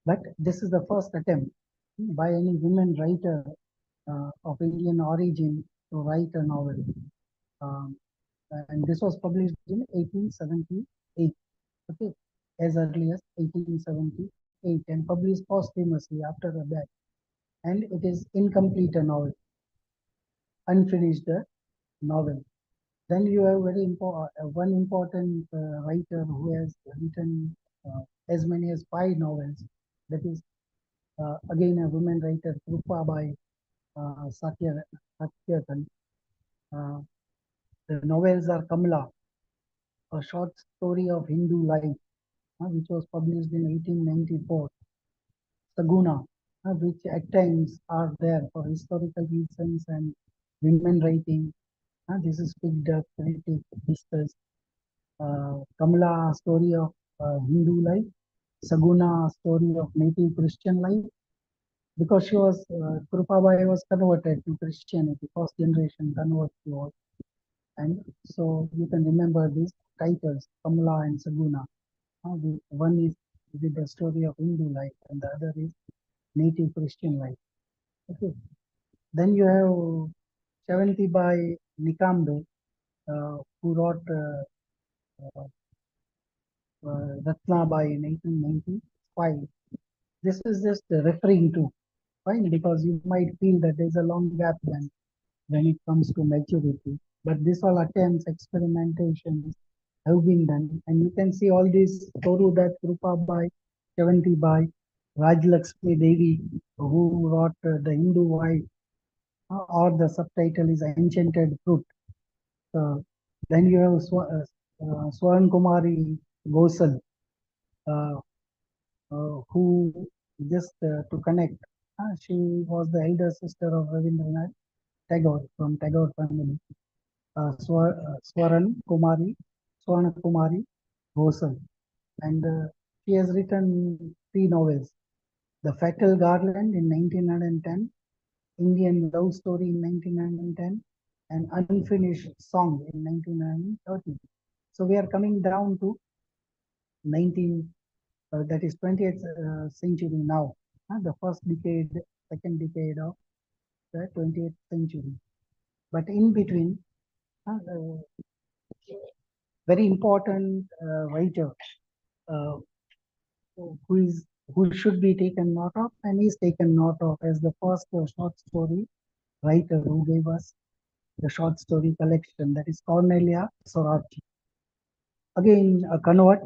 But this is the first attempt by any women writer of Indian origin to write a novel. Um, and this was published in 1878, okay, as early as 1878, and published posthumously after her death. And it is incomplete a novel, unfinished novel. Then you have very one important writer who has written as many as 5 novels. That is again a woman writer, Krupa by Satyakant. Uh, the novels are Kamala, a short story of Hindu life, which was published in 1894. Saguna, which at times are there for historical reasons and women writing. This is picked up, critic, discussed. Kamala, story of Hindu life. Saguna, story of native Christian life. Because she was, Krupabai was converted to Christianity, first generation convert she was. And so you can remember these titles, Kamala and Saguna. One is with the story of Hindu life and the other is native Christian life. Okay. Then you have Shavanti by Nikambe, who wrote Ratna by 1995. This is just referring to, fine, because you might feel that there's a long gap then when it comes to maturity. But this all attempts, experimentations have been done. And you can see all these Toru that Rupa by, Shavanti by, Raj Lakshmi Devi, who wrote the Hindu wife, or the subtitle is Enchanted Fruit. Then you have Swaran Kumari Gosal, uh, who just to connect, she was the elder sister of Rabindranath Tagore from Tagore family. Swaran Kumari, Swarna Kumari Gosal, and she has written 3 novels: The Fatal Garland in 1910, Indian Love Story in 1910, and Unfinished Song in 1930. So we are coming down to 19, that is 20th century now, the first decade, second decade of the 20th century. But in between, very important writer uh, who is who should be taken note of and is taken note of as the first short story writer who gave us the short story collection, that is Cornelia Sorati. Again, a convert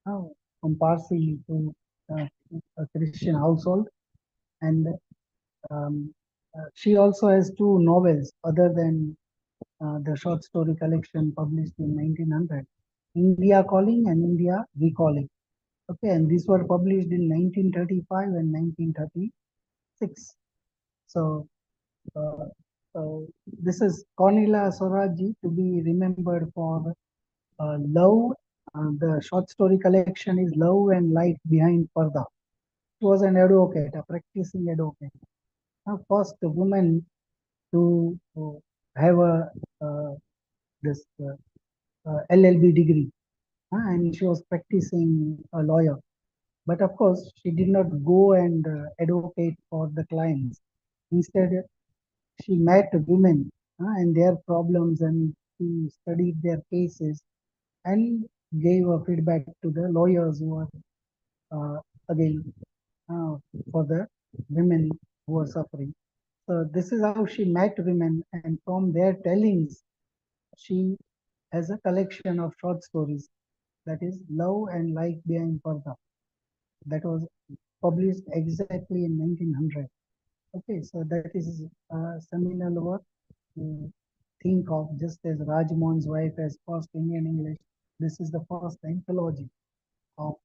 uh, from Parsi to uh, a Christian household, and she also has 2 novels other than the short story collection published in 1900, India Calling and India Recalling. Okay, and these were published in 1935 and 1936. So uh, this is Cornelia Soraji to be remembered for Love. The short story collection is Love and Light Behind Parda. She was an advocate, a practicing advocate. First woman to have a this LLB degree, and she was practicing a lawyer. But of course, she did not go and advocate for the clients. Instead, she met women and their problems, and she studied their cases and gave a feedback to the lawyers who are again uh, for the women who are suffering. So this is how she met women, and from their tellings, she has a collection of short stories, that is Love and Light Behind Parda, that was published exactly in 1900. Okay, so that is a seminal work to think of, just as Rajmohan's wife as first Indian English. This is the first anthology of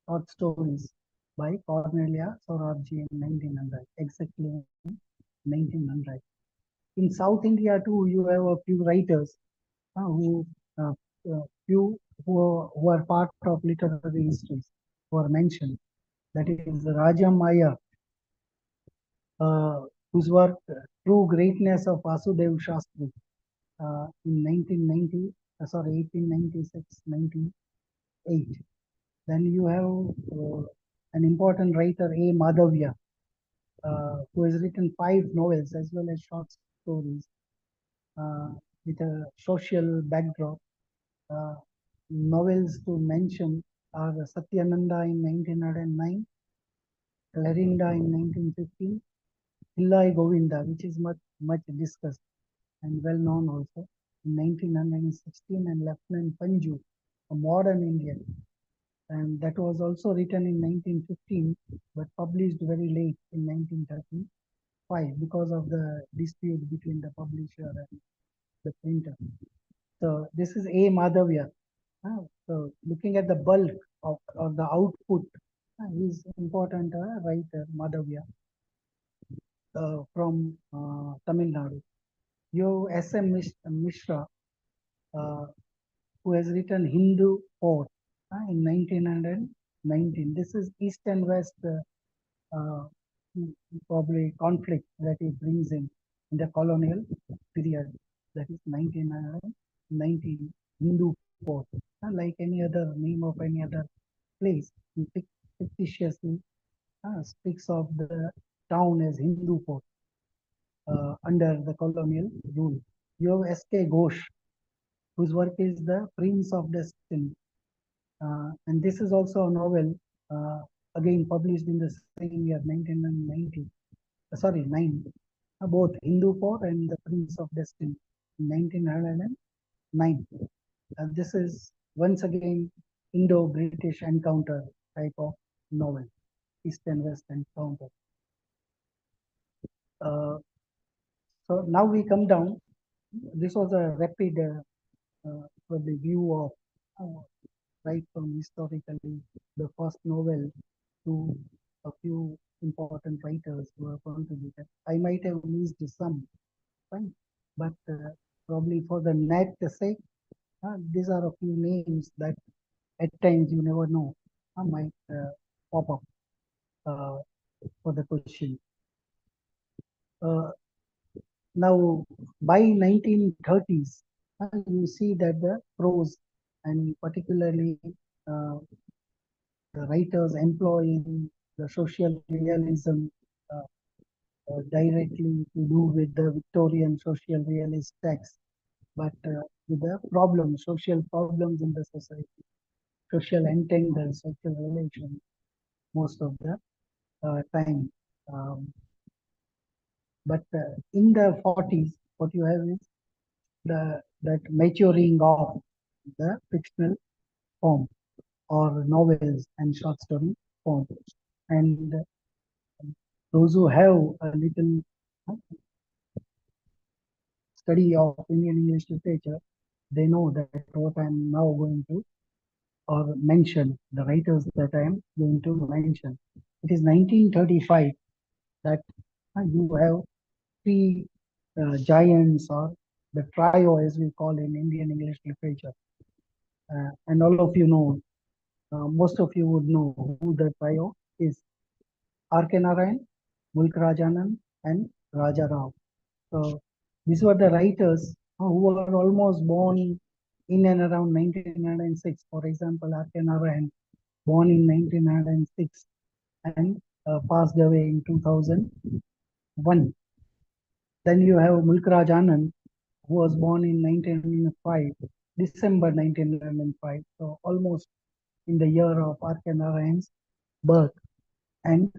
short stories by Cornelia Sorabji in 1900, exactly in 1900. In South India too, you have a few writers who uh, few who are part of literary histories who are mentioned. That is Raja Maya, whose work True Greatness of Vasudev Shastri, in 1990, sorry, 1896, 98. Then you have an important writer, A. Madhavya, who has written 5 novels as well as short stories with a social backdrop. Uh, Novels to mention are Satyananda in 1909, Clarinda in 1915, Illai Govinda, which is much discussed and well known also, in 1916, and Lieutenant Panju, a modern Indian. And that was also written in 1915, but published very late in 1935 because of the dispute between the publisher and the printer. So this is A. Madhavya. So looking at the bulk of or the output, he's important writer Madhavya from Tamil Nadu. You have S.M. Mishra, uh, who has written Hindu Fort in 1919. This is East and West uh, probably conflict that he brings in the colonial period. That is 1919 Hindu Fort. Like any other name of any other place, he fictitiously speaks of the town as Hindu Fort under the colonial rule. You have S.K. Ghosh, whose work is The Prince of Destiny. And this is also a novel, again published in the same year, 1990. Sorry, 9. Both Hindu Fort and The Prince of Destiny, 1909. This is once again Indo-British encounter type of novel, East and West encounter. So now we come down. This was a rapid view of right from historically the first novel to a few important writers who have contributed. I might have missed some, fine, but probably for the net sake, these are a few names that at times you never know might pop up uh, for the question. Now, by 1930s, you see that the prose and particularly uh, the writers employing the social realism uh, directly to do with the Victorian social realist text, but with the problems, social problems in the society, social entangles, social relations, most of the time. But in the 40s, what you have is that maturing of the fictional form or novels and short story form. And those who have a little study of Indian English literature, they know that what I'm now going to or mention, the writers that I am going to mention. It is 1935 that you have three giants or the trio as we call in Indian English literature. And all of you know, most of you would know who the trio is. R.K. Narayan, Mulk Rajanan, and Raja Rao. So these were the writers who were almost born in and around 1906. For example, R.K. Narayan, born in 1906 and passed away in 2001. Then you have Mulk Rajanan, who was born in 1905, December 1905. So almost in the year of R.K. Narayan's birth, and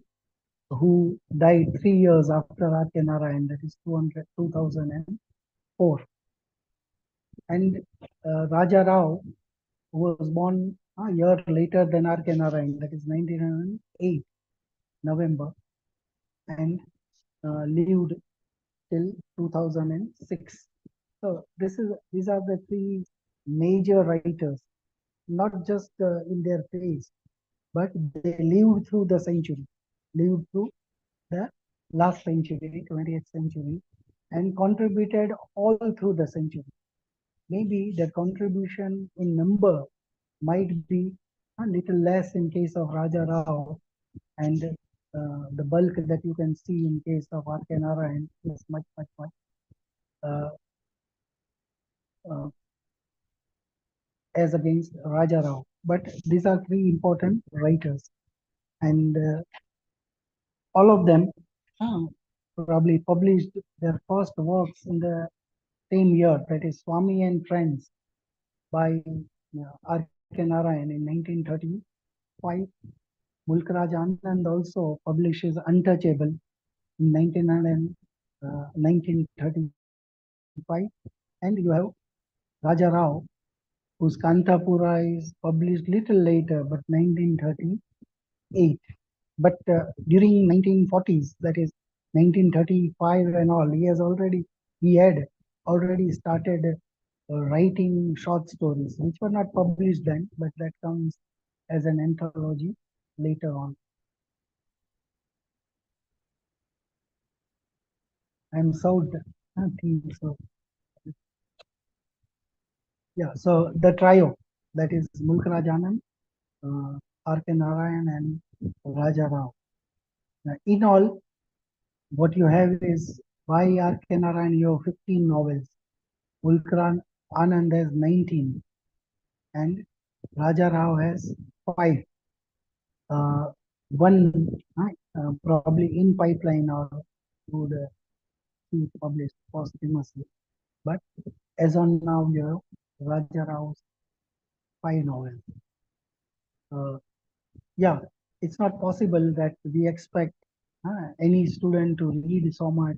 who died 3 years after R.K. Narayan, that is 2004. And Raja Rao, who was born a year later than R.K. Narayan, that is 1908, November, and lived till 2006. So these are the three major writers, not just in their phase, but they lived through the century, lived through the last century, 20th century, and contributed all through the century. Maybe the contribution in number might be a little less in case of Raja Rao, and the bulk that you can see in case of R.K. Narayan is much uh, as against Raja Rao. But these are three important writers, and all of them uh, probably published their first works in the same year, that is Swami and Friends by R.K. Narayan in 1935. Mulk Anand also publishes Untouchable in 1935. And you have Raja Rao, whose Kantapura is published little later, but 1938. But during 1940s, that is 1935 and all, he had already started writing short stories, which were not published then, but that comes as an anthology later on. I'm so think so. Yeah, so the trio, that is Mulk Anand, R.K. Narayan, and Raja Rao. In all, what you have is by R.K. Narayan, you have 15 novels. Mulk Anand has 19, and Raja Rao has 5. One probably in pipeline or would be published posthumously. But as on now, you have Raja Rao's 5 novels. Yeah, it's not possible that we expect any student to read so much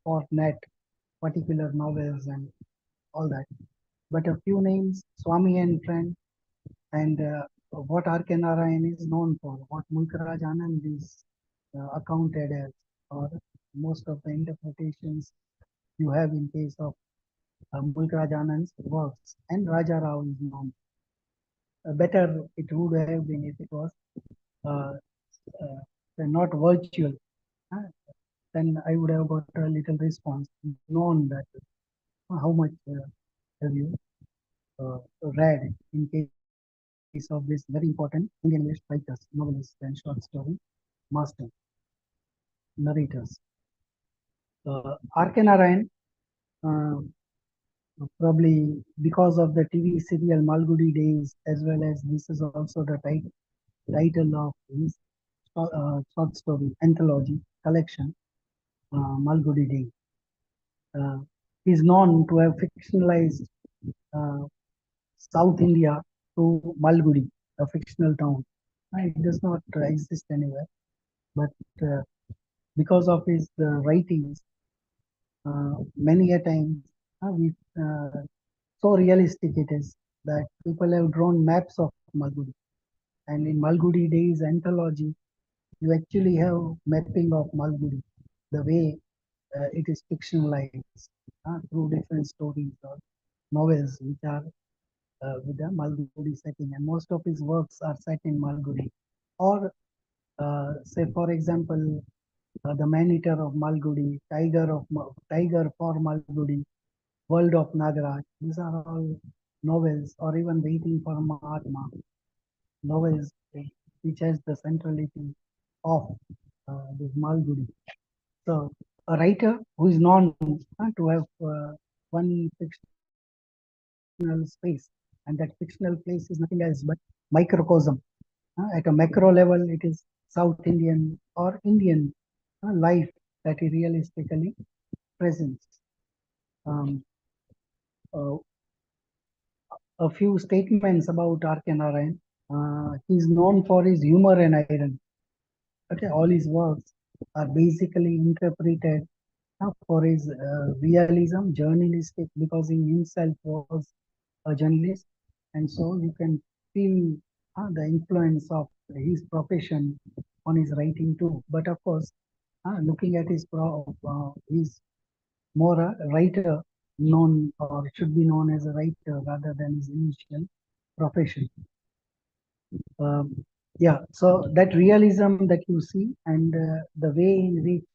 for net particular novels and all that. But a few names, Swami and Friend, and what R.K. Narayan is known for, what Mulkaraj Anand is accounted as, or most of the interpretations you have in case of Mulkaraj Anand's works, and Raja Rao is known. Better it would have been if it was uh, not virtual. uh, then I would have got a little response, known that how much have you read in case of this very important Indian English writers, novelists, and short story master narrators. R.K. Narayan, uh, probably because of the TV serial Malgudi Days, as well as this is also the title of his short story anthology collection, Malgudi Day. He is known to have fictionalized uh, South India to Malgudi, a fictional town. It does not exist anywhere, but because of his writings, many a times we so realistic it is that people have drawn maps of Malgudi. And in Malgudi Days anthology, you actually have mapping of Malgudi, the way it is fictionalized through different stories or novels which are with the Malgudi setting. And most of his works are set in Malgudi. Or, say, for example, The Man-Eater of Malgudi, Tiger for Malgudi, World of Nagaraj. These are all novels, or even Waiting for Mahatma, novels which has the centrality of this Malgudi. So, a writer who is known to have one fictional space, and that fictional place is nothing else but microcosm. At a macro level, it is South Indian or Indian life that he realistically presents. Um, uh, a few statements about R.K. Narayan. He's known for his humor and irony. Okay, all his works are basically interpreted for his realism, journalistic, because he himself was a journalist, and so you can feel the influence of his profession on his writing too. But of course, looking at he's more a writer, known or should be known as a writer rather than his initial profession. Yeah, so that realism that you see, and the way in which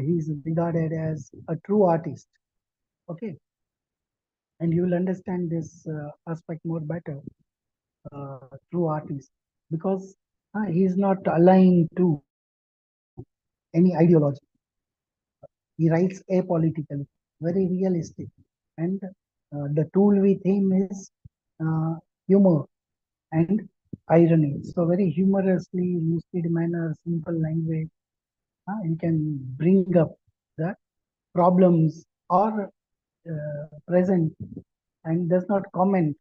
he's regarded as a true artist, okay, and you will understand this aspect more better, true artist, because he is not aligned to any ideology. He writes apolitically, very realistic, and the tool with him is humor and irony. So very humorously, lucid manner, simple language, you can bring up the problems or present and does not comment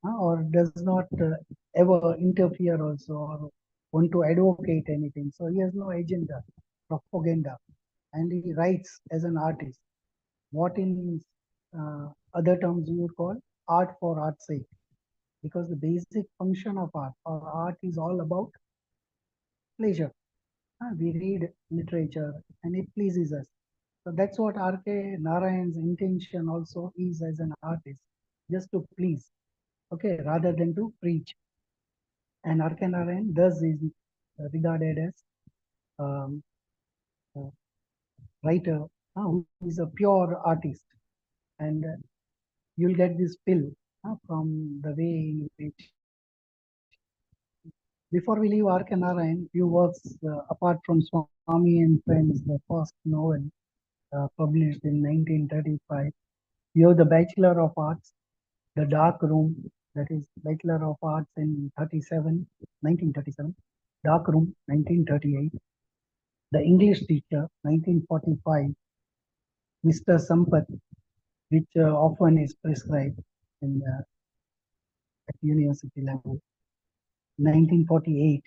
or does not ever interfere also or want to advocate anything. So he has no agenda, propaganda, and he writes as an artist. What in other terms you would call art for art's sake, because the basic function of art or art is all about pleasure. We read literature and it pleases us. So that's what R.K. Narayan's intention also is as an artist, just to please, okay, rather than to preach. And R.K. Narayan thus is regarded as um, a writer who is a pure artist. And you'll get this feel from the way in which, before we leave R.K. Narayan, few works apart from Swami and Friends, the first novel published in 1935. You have The Bachelor of Arts, The Dark Room, that is Bachelor of Arts in 1937, Dark Room, 1938, The English Teacher, 1945, Mr. Sampath, which often is prescribed in, at university level, 1948.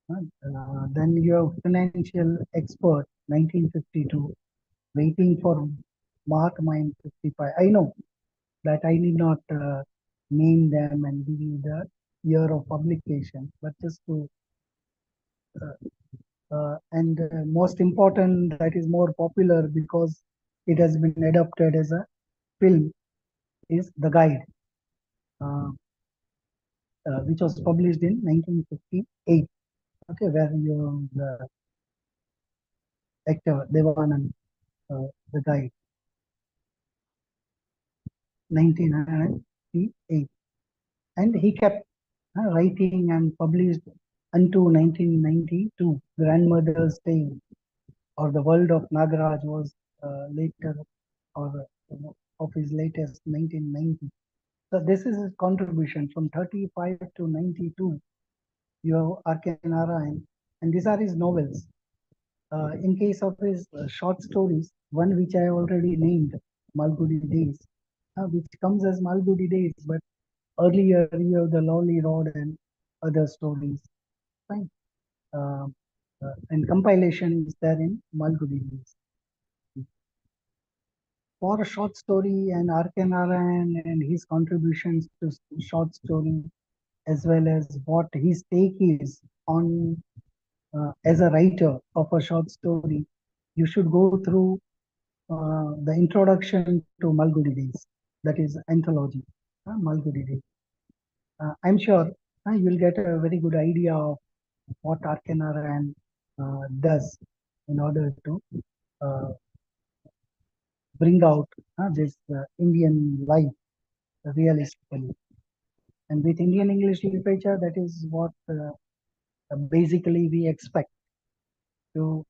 Then you have Financial Expert, 1952, Waiting for Mark Mine, 55. I know that I need not name them and give you the year of publication, but just to and most important, that is more popular because it has been adopted as a film, is The Guide, uh, which was published in 1958. Okay, where you the actor Devanand, The Guide, 1958, and he kept writing and published until 1992. Grandmother's Tale or The World of Nagaraj was later or of his latest 1990. So this is his contribution from 35 to 92. You have R.K. Narayan, and these are his novels. In case of his short stories, one which I already named, Malgudi Days, which comes as Malgudi Days, but earlier you have The Lolly Rod and other stories. Fine. And compilation is there in Malgudi Days. For a short story, and R.K. Narayan and his contributions to short story, as well as what his take is on as a writer of a short story, you should go through the introduction to Malgudi Days, that is anthology, Malgudi Days. I'm sure you'll get a very good idea of what R.K. Narayan does in order to uh, bring out this Indian life realistically. And with Indian English literature, that is what basically we expect to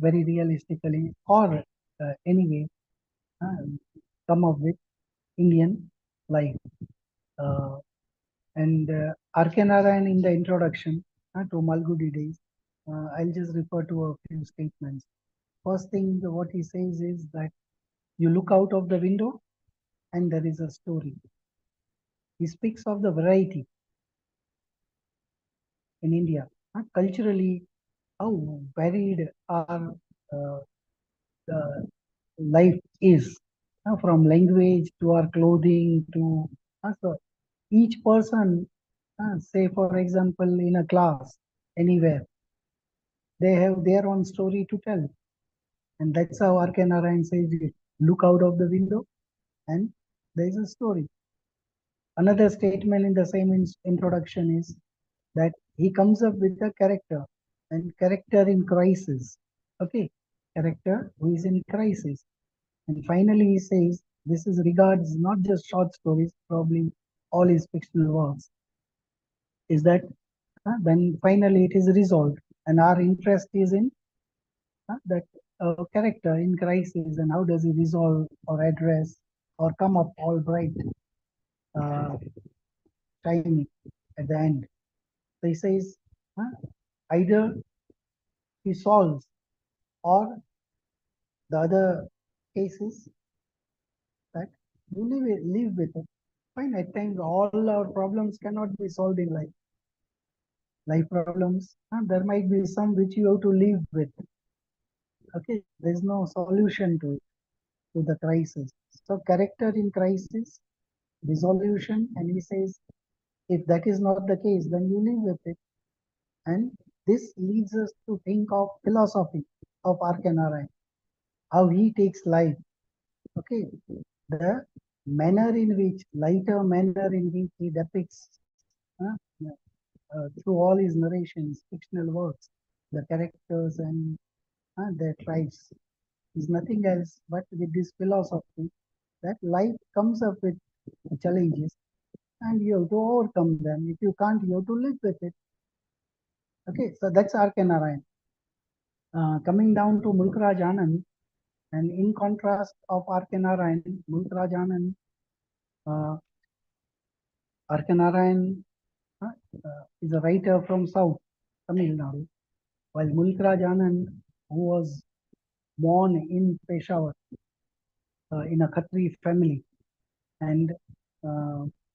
very realistically or anyway uh, come up with Indian life. Uh, and R.K. Narayan in the introduction to Malgudi Days, I'll just refer to a few statements. First thing, what he says is that you look out of the window and there is a story. He speaks of the variety in India. Culturally, how varied our life is, from language to our clothing to so each person, say for example, in a class, anywhere, they have their own story to tell. And that's how R.K. Narayan says it. Look out of the window and there is a story. Another statement in the same introduction is that he comes up with a character and character in crisis. Okay, character who is in crisis. And finally, he says this is regards not just short stories, probably all his fictional works, is that then finally it is resolved. And our interest is in that character in crisis and how does he resolve or address or come up all right. shiny at the end. So he says, either he solves, or the other case is that you live with it. Fine, at times all our problems cannot be solved in life. Life problems, there might be some which you have to live with. Okay, there's no solution to it, to the crisis. So character in crisis, resolution, and he says, if that is not the case, then you live with it. And this leads us to think of philosophy of Arkanara, how he takes life. Okay, the manner in which, lighter manner in which he depicts through all his narrations, fictional works, the characters and their tribes is nothing else but with this philosophy that life comes up with challenges and you have to overcome them. If you can't, you have to live with it. Okay, so that's R.K. Narayan. Coming down to Mulk Anand, and in contrast of R.K. Narayan, Mulk Anand, R.K. Narayan is a writer from South Tamil Nadu, while Mulk Anand, who was born in Peshawar in a Khatri family, and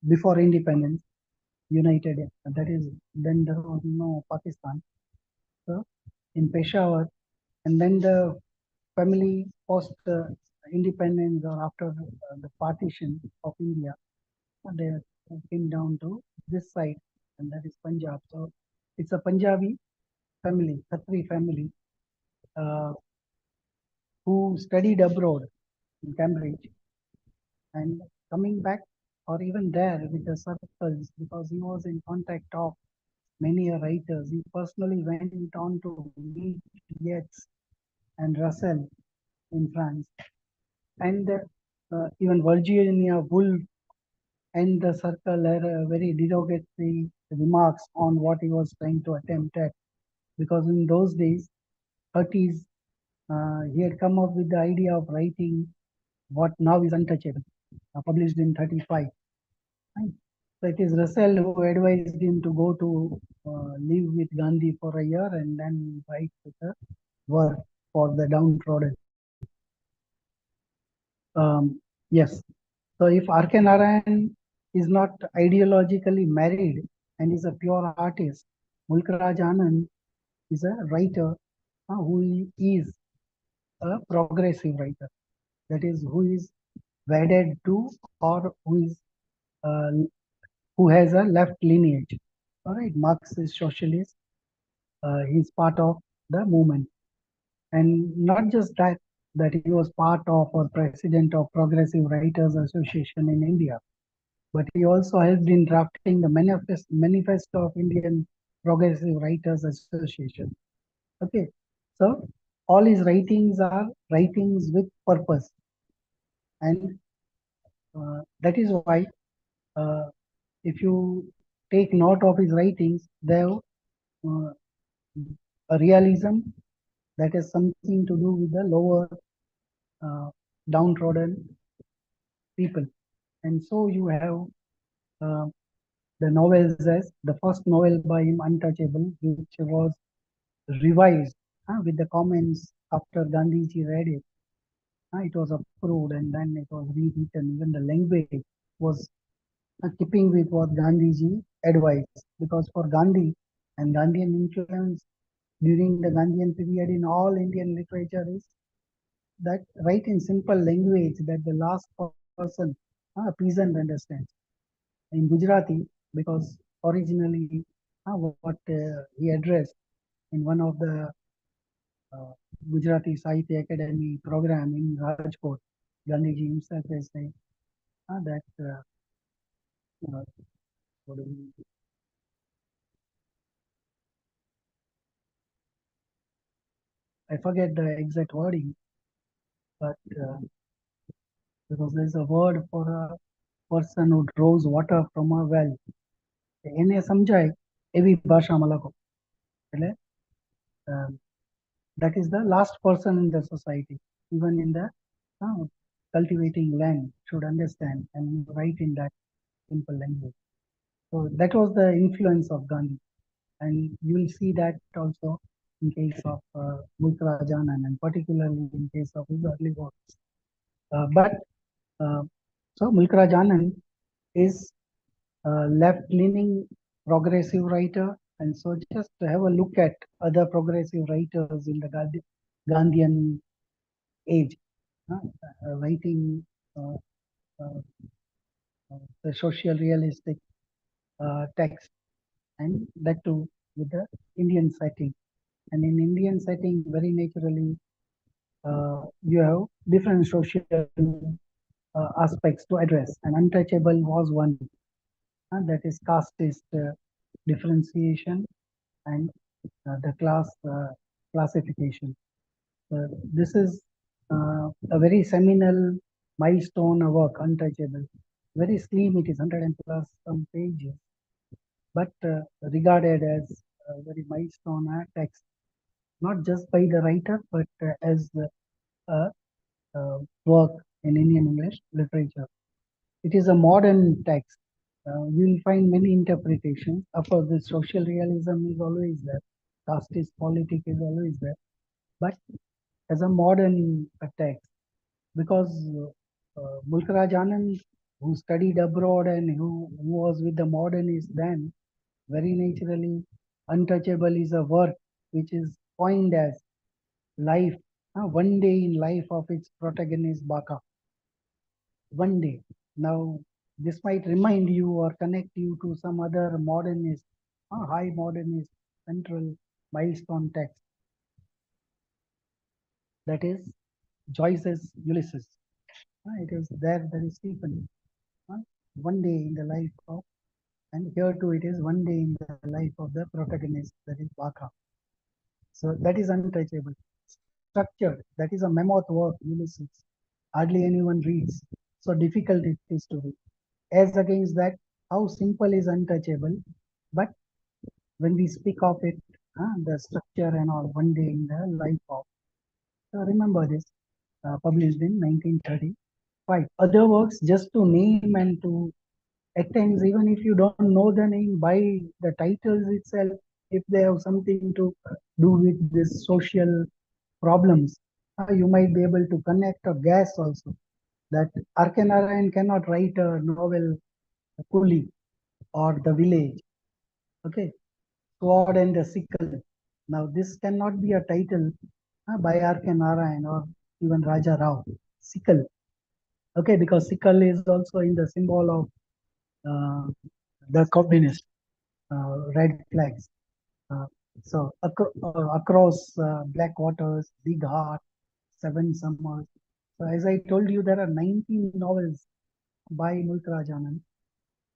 before independence, united, that is, then there was no Pakistan. So in Peshawar, and then the family post independence or after the partition of India, they came down to this side, and that is Punjab. So it's a Punjabi family, Khatri family, uh, who studied abroad in Cambridge and coming back or even there with the circles because he was in contact of many writers. He personally went on to meet Yeats and Russell in France, and even Virginia Woolf and the circle had very derogatory remarks on what he was trying to attempt at, because in those days, 30s, he had come up with the idea of writing what now is untouchable, published in 35. Right? So it is Russell who advised him to go to live with Gandhi for a year and then write the work for the downtrodden. Yes. So if R.K. Narayan is not ideologically married and is a pure artist, Mulk Anand is a writer who is a progressive writer. That is, who is wedded to or uh, who has a left lineage. All right, Marxist socialist. He's part of the movement, and not just that. That he was part of or president of Progressive Writers Association in India, but he also helped in drafting the manifesto of Indian Progressive Writers Association. Okay, so all his writings are writings with purpose, and that is why uh, if you take note of his writings, they have a realism that has something to do with the lower uh, downtrodden people. And so you have uh, the novels as the first novel by him, Untouchable, which was revised with the comments after Gandhiji read it. It was approved and then it was rewritten. Even the language was keeping with what Gandhiji advised. Because for Gandhi and Gandhian influence during the Gandhian period in all Indian literature is that write in simple language that the last person, a peasant, understands. In Gujarati, because originally what he addressed in one of the uh, Gujarati Sahitya Academy program in Rajkot, Gandhiji himself has said that uh, what do we, I forget the exact wording, but because there's a word for a person who draws water from a well. એને સમજાય એવી ભાષામાં લખો એટલે that is the last person in the society, even in the cultivating land, should understand and write in that. simple language. So that was the influence of Gandhi. And you will see that also in case of Mulk Rajanan, and particularly in case of his early works. But so Mulk Rajanan is a left-leaning progressive writer, and so just to have a look at other progressive writers in the Gandhian age, writing uh, uh, the social realistic text, and that too with the Indian setting. And in Indian setting, very naturally, you have different social aspects to address, and untouchable was one, that is casteist differentiation and the class classification. This is a very seminal milestone work, Untouchable. Very slim, it is 100 and plus some pages, but regarded as a very milestone text, not just by the writer, but as a work in Indian English literature. It is a modern text. You will find many interpretations. Of course, the social realism is always there. Casteist politics is always there. But as a modern text, because Mulk Anand, who studied abroad and who was with the modernists then, very naturally, Untouchable is a work which is coined as life, one day in life of its protagonist Baka. One day. Now, this might remind you or connect you to some other modernist, high modernist central milestone text. That is Joyce's Ulysses. It is there is Stephen. One day in the life of, and here too it is one day in the life of the protagonist, that is Baka. So that is Untouchable. Structured, that is a mammoth work, Ulysses. Hardly anyone reads. So difficult it is to read. As against that, how simple is Untouchable, but when we speak of it, the structure and all, one day in the life of. So remember this, published in 1935. Other works, just to name and to, at times, even if you don't know the name, by the titles itself, if they have something to do with this social problems, you might be able to connect or guess also that Arkenarayan cannot write a novel, Kuli or The Village. Okay, Sword and the Sickle. Now, this cannot be a title by R.K. Narayan or even Raja Rao. Sickle. Okay, because sickle is also in the symbol of the communist red flags. So across black waters, big heart, seven summers. So as I told you, there are 19 novels by Mulk Anand,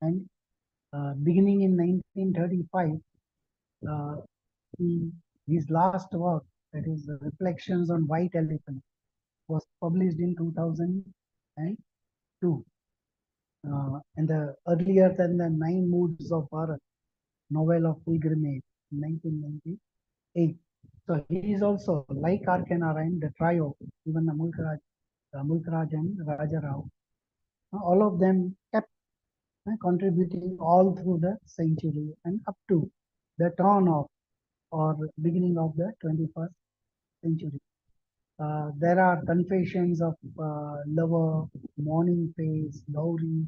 and beginning in 1935, uh, his last work, that is Reflections on White Elephant, was published in 2002. And the earlier than the Nine Moods of Bharat, novel of pilgrimage, in 1998. So he is also, like R.K. Narayan, the trio, even the Mulk and Raja Rao, all of them kept contributing all through the century and up to the turn of or beginning of the 21st century. There are confessions of lover, mourning face, dowry,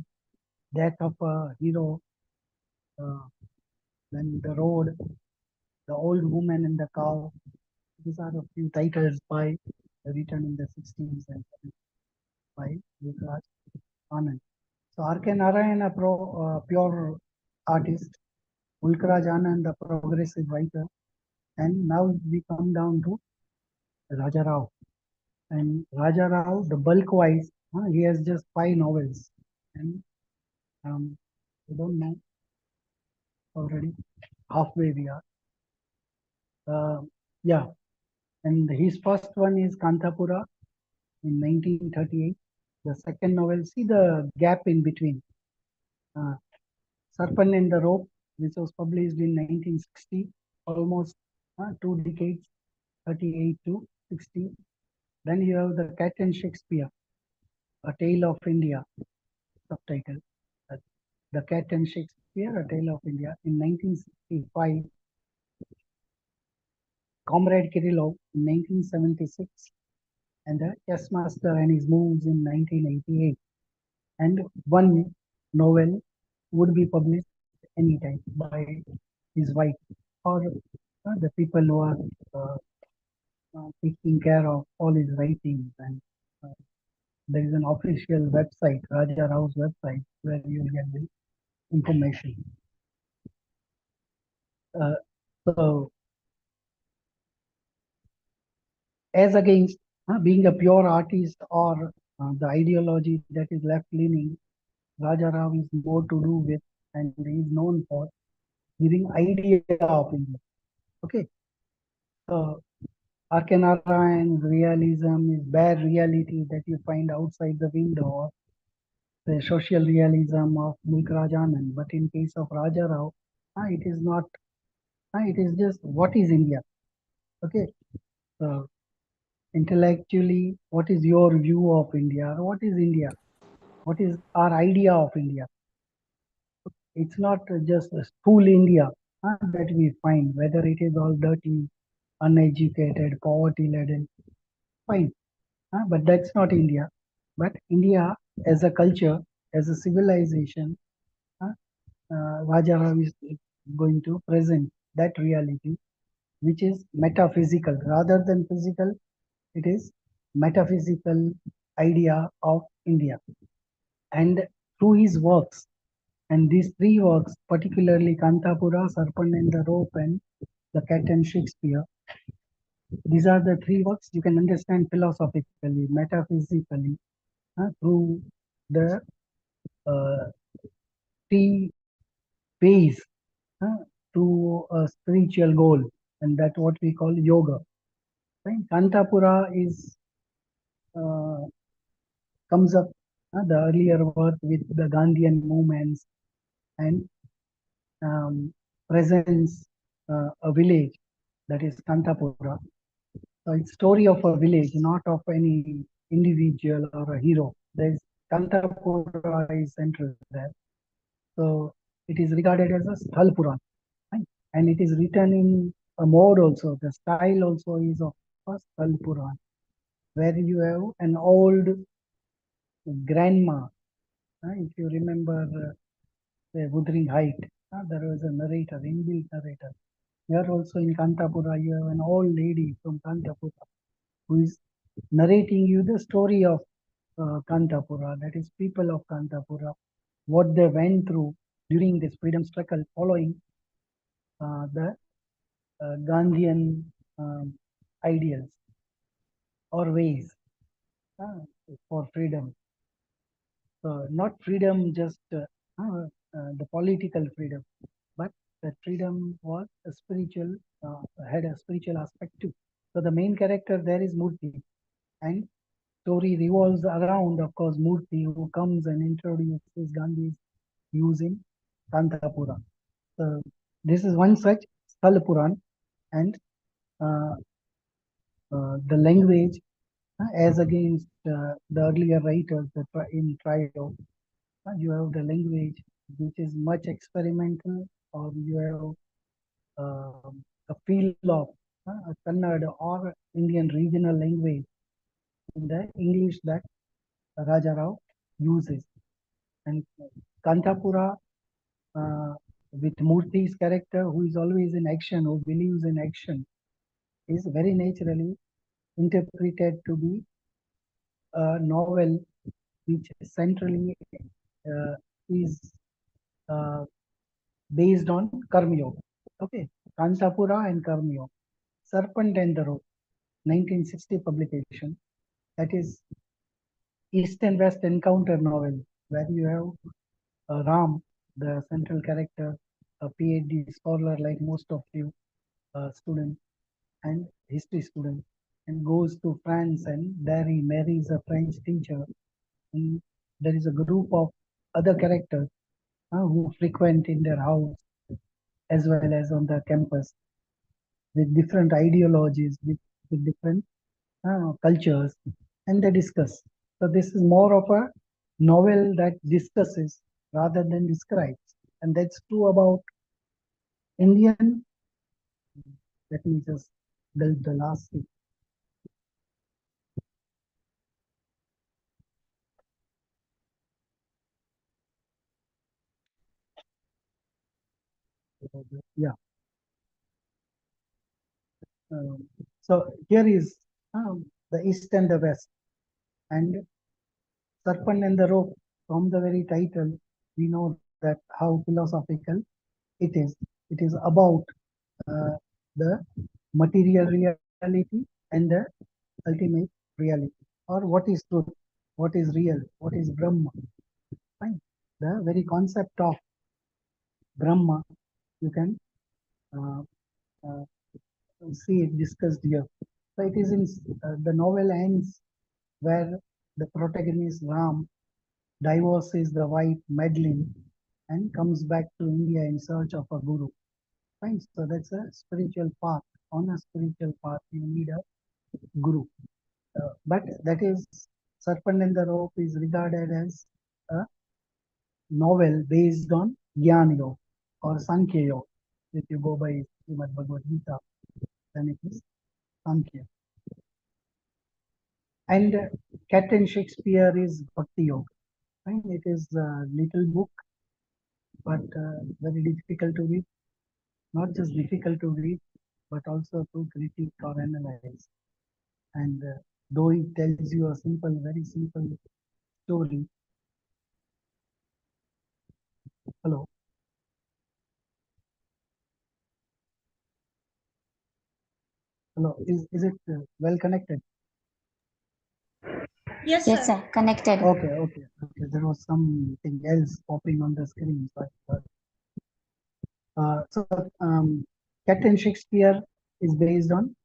death of a hero, uh, then the road, the old woman and the cow. These are a few titles by written in the 16th century by Yuvraj Anand. So R.K. Narayan, a pure artist, Ulkraj Anand, the progressive writer, and now we come down to Raja Rao. And Raja Rao, the bulk wise, he has just 5 novels, and I don't know already halfway we are. Yeah, and his first one is Kantapura in 1938. The second novel, see the gap in between. Serpent and the Rope, which was published in 1960, almost 2 decades, 38 to 60. Then you have the Cat and Shakespeare, A Tale of India, subtitle. The Cat and Shakespeare, A Tale of India in 1965, Comrade Kirillov in 1976, and The Chess Master and His Moves in 1988. And one novel would be published anytime by his wife or the people who are taking care of all his writings. And uh, there is an official website, Raja Rao's website, where you will get the information. So, as against being a pure artist or the ideology that is left leaning, Raja Rao is more to do with, and he is known for giving idea of India. Okay, so Arkanara and realism is bare reality that you find outside the window, or the social realism of Mulk Anand. But in case of Raja Rao, it is not. It is just what is India. Okay, so intellectually, what is your view of India? What is India? What is our idea of India? It's not just a school India that we find, whether it is all dirty, uneducated, poverty laden, fine. But that's not India. But India as a culture, as a civilization, uh, Rajarao is going to present that reality, which is metaphysical rather than physical. It is metaphysical idea of India. And through his works, and these three works, particularly Kantapura, Serpent and the Rope, and The Cat and Shakespeare, these are the three works you can understand philosophically, metaphysically, through the uh, three ways to a spiritual goal, and that's what we call yoga. Right? Kantapura is uh, comes up the earlier work with the Gandhian movements and presents a village that is Kantapura. So it's story of a village, not of any individual or a hero. There's Kantapura is central there. So it is regarded as a Sthal Puran. Right? And it is written in a mode also. The style also is of a Sthal Puran, where you have an old grandma. If you remember the Wuthering Height, there was a narrator, inbuilt narrator. Here also in Kantapura, you have an old lady from Kantapura who is narrating you the story of Kantapura, that is people of Kantapura, what they went through during this freedom struggle following the Gandhian ideals or ways uh, for freedom. So not freedom just the political freedom, but that freedom was a spiritual, had a spiritual aspect too. So the main character there is Murthy, and story revolves around, of course, Murthy, who comes and introduces Gandhi's views in Kantapura. So this is one such Sthal Puran, and uh, the language, as against the earlier writers in Trio, you have the language which is much experimental, or you have a feel of a Kannada or Indian regional language in the English that Raja Rao uses. And Kantapura, uh, with Murthy's character, who is always in action, who believes in action, is very naturally interpreted to be a novel which centrally uh, is uh, based on Karma Yoga. Okay, Kantapura and Karma Yoga. Serpent and the Rope, 1960 publication. That is East and West encounter novel, where you have Ram, the central character, a PhD scholar like most of you students, and history student, and goes to France, and there he marries a French teacher. And there is a group of other characters who frequent in their house as well as on the campus with different ideologies, with different cultures, and they discuss. So this is more of a novel that discusses rather than describes. And that's true about Indian. Let me just build the last thing. Yeah. So here is the east and the west, and serpent and the rope. From the very title, we know that how philosophical it is. It is about uh, the material reality and the ultimate reality, or what is truth, what is real, what is Brahma. Fine. The very concept of Brahma, you can uh, uh, see it discussed here. So it is in the novel ends where the protagonist Ram divorces the wife Madeline and comes back to India in search of a guru. Fine. So that's a spiritual path. On a spiritual path, you need a guru. But that is Serpent and the Rope is regarded as a novel based on Jnana Yoga or Sankhya Yoga. If you go by Srimad Bhagavad Gita, then it is Sankhya. And Captain Shakespeare is Bhakti Yoga. Right? It is a little book, but very difficult to read. Not just difficult to read, but also to critique or analyze. And though it tells you a simple, very simple story. Hello. Hello. Is it well connected? Yes, Yes, sir. sir. Connected. Okay. There was something else popping on the screen. So, Captain Shakespeare is based on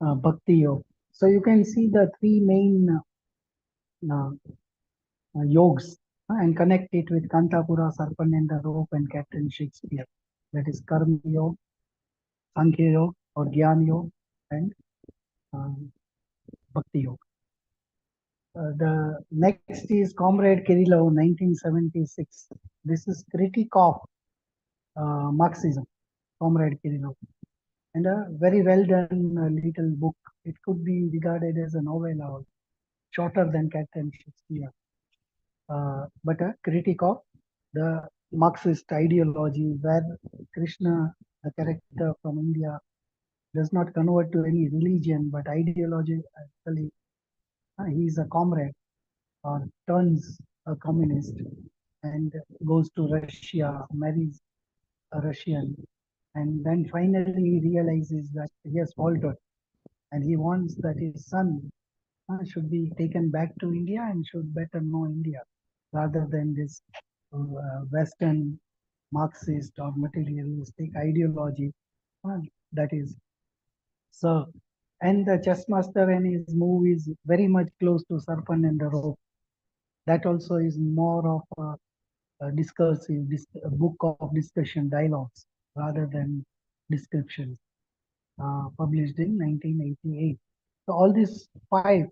Bhakti Yoga. So you can see the three main uh, yogs and connect it with Kantapura, Sarpan and the Rope and Captain Shakespeare. That is Karma Yoga, Sankhya Yoga or Gyan Yoga and Bhakti Yoga. The next is Comrade Kirillov, 1976. This is critique of Marxism, Comrade Kirillov, and a very well done little book. It could be regarded as a novel or shorter than Captain Shakespeare, but a critique of the Marxist ideology where Krishna, the character from India, does not convert to any religion but ideology. Actually, he is a comrade or turns a communist and goes to Russia, marries a Russian, and then finally he realizes that he has faltered and he wants that his son should be taken back to India and should better know India rather than this Western Marxist or materialistic ideology that is so. And the chess master and his move is very much close to Serpent and the Rope. That also is more of a discursive a book of discussion dialogues rather than descriptions, published in 1988. So all these five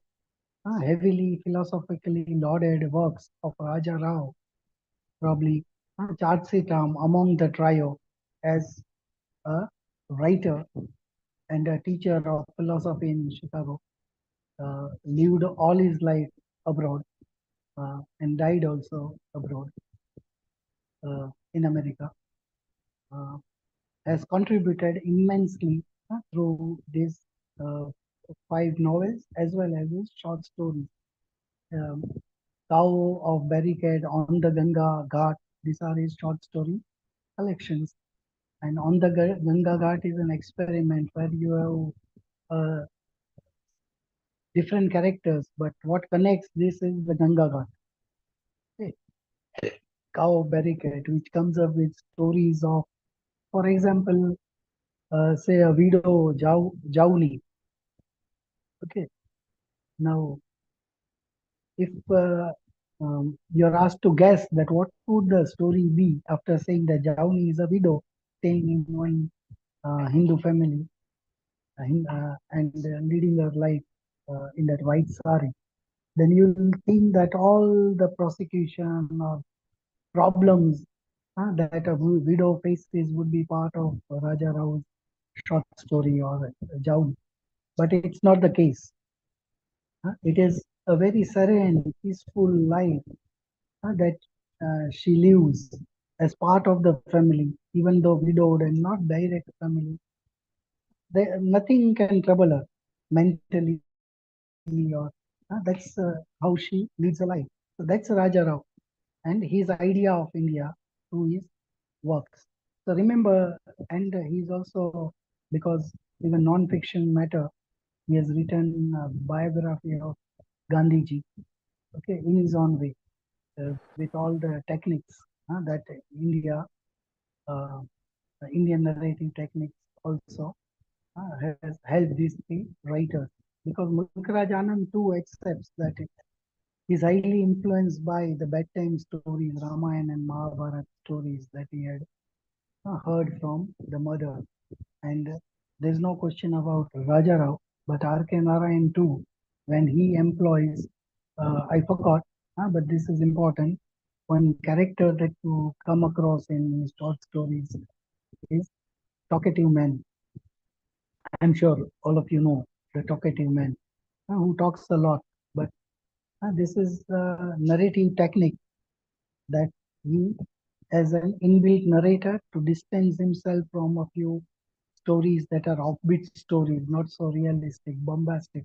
heavily philosophically lauded works of Raja Rao probably charts it among the trio as a writer and a teacher of philosophy in Chicago. Lived all his life abroad and died also abroad in America. Uh, has contributed immensely through these uh, five novels as well as his short stories. Um, Cow of Barricade, On the Ganga Ghat, these are his short story collections. And On the Ganga Ghat is an experiment where you have different characters, but what connects this is the Ganga Ghat. Okay. Cow of Barricade, which comes up with stories of, for example, say a widow Jauni. Okay. Now, if you're asked to guess that what would the story be after saying that Jauni is a widow staying in one Hindu family and leading her life in that white sari, then you'll think that all the prosecution or problems that a widow faces would be part of Raja Rao's short story or Jaun. But it's not the case. It is a very serene, peaceful life that she lives as part of the family, even though widowed and not direct family. Nothing can trouble her mentally, or that's how she leads a life. So that's Raja Rao and his idea of India through his works. So remember, and he's also, because even non-fiction matter, he has written a biography of Gandhiji, okay, in his own way, with all the techniques that uh, Indian narrative techniques also has helped these three writers. Because Mulkraj Anand too accepts that he's highly influenced by the bedtime stories, Ramayana and Mahabharata stories that he had heard from the mother. And there's no question about Raja Rao, but R.K. Narayan too, when he employs, I forgot, but this is important. One character that you come across in his short stories is talkative man. I'm sure all of you know the talkative man who talks a lot, but this is a narrative technique that he, as an inbuilt narrator, to distance himself from a few stories that are offbeat stories, not so realistic, bombastic.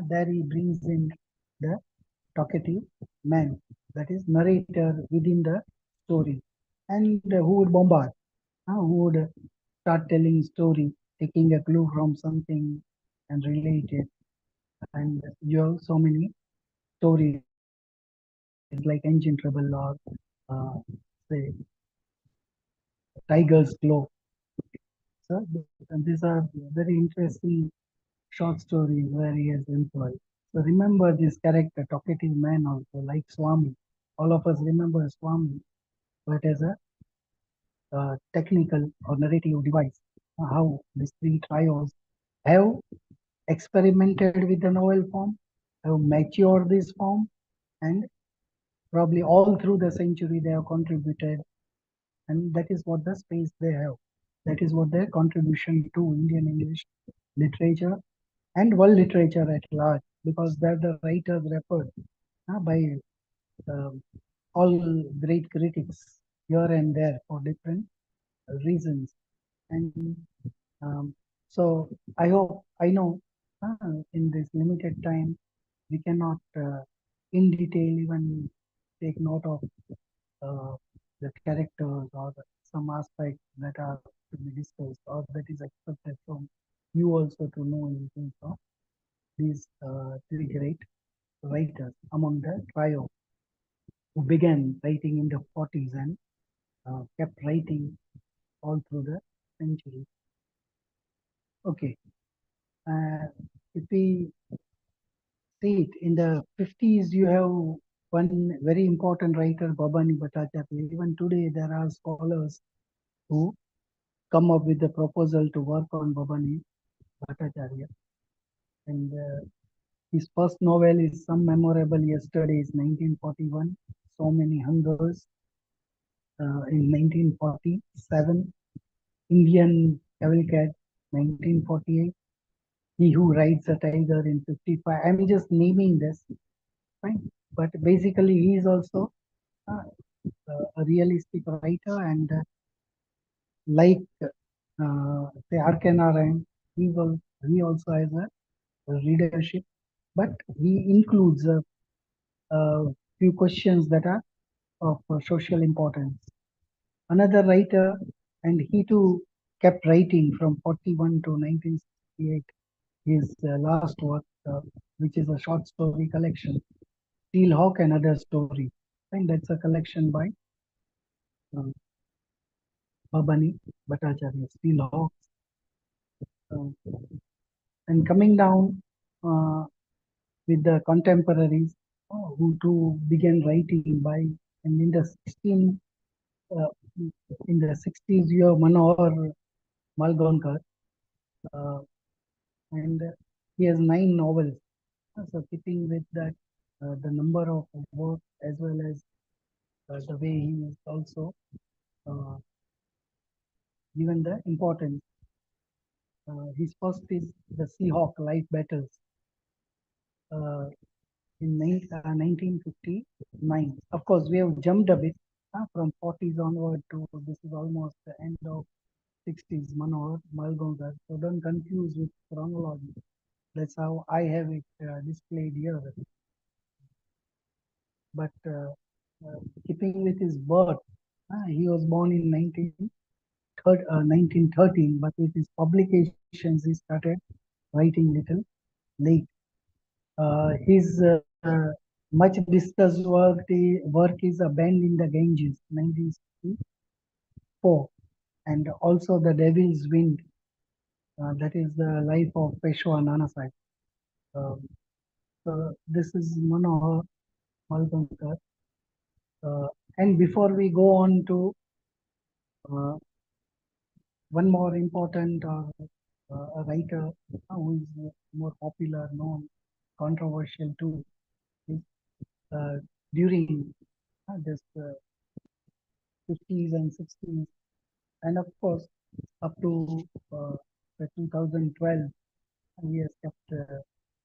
There he brings in the talkative man, that is narrator within the story, and who would bombard, who would start telling story, taking a clue from something and relate it. And you have so many stories like Engine Trouble or say Tiger's Claw. So and these are very interesting short stories where he has employed. So remember this character, talkative man also, like Swami. All of us remember Swami, but as a technical or narrative device, how these three trios have experimented with the novel form, have matured this form, and probably all through the century they have contributed, and that is what the space they have. That is what their contribution to Indian English literature and world literature at large, because they're the writers referred by um, all great critics here and there for different reasons. And so I hope, I know in this limited time, we cannot in detail even take note of uh, the characters or some aspects that are to be discussed or that is expected from you also to know in terms of these three great writers among the trio who began writing in the 40s and kept writing all through the century. Okay, uh, if we see it in the 50s, you have one very important writer, Babani Bhattacharya. Even today, there are scholars who come up with the proposal to work on Babani Bhattacharya. And his first novel is Some Memorable Yesterdays, 1941. So Many Hungers in 1947. Indian Cavalcade, 1948. He Who Rides a Tiger in 55. I'm just naming this, fine. But basically, he is also uh, a realistic writer, and like say R.K. Narayan, he also has a readership, but he includes a few questions that are of social importance. Another writer, and he too kept writing from 41 to 1968. His last work, which is a short story collection, Steel Hawk and Other Stories. And that's a collection by uh, Babani Bhattacharya, Steel Hawk. Uh, and coming down with the contemporaries who too began writing by, and in the uh, in the 60s you have Manohar Malgonkar, uh, and he has 9 novels. So keeping with that, the number of work as well as the way he is also given the importance. His first is the Seahawk Life Battles in 1959. Of course, we have jumped a bit from 40s onward to this is almost the end of 60s, Manohar Malgonkar. So don't confuse with chronology. That's how I have it displayed here. But keeping with his birth, he was born in 1913, but with his publications, he started writing little late. His much discussed work is A Bend in the Ganges, 1964, and also The Devil's Wind, that is the life of Peshwa Nanasaheb. So this is Manohar Malgankar. And before we go on to uh, one more important a writer who is more popular, known, controversial too, is uh, during this 50s and 60s, and of course up to the 2012, he has kept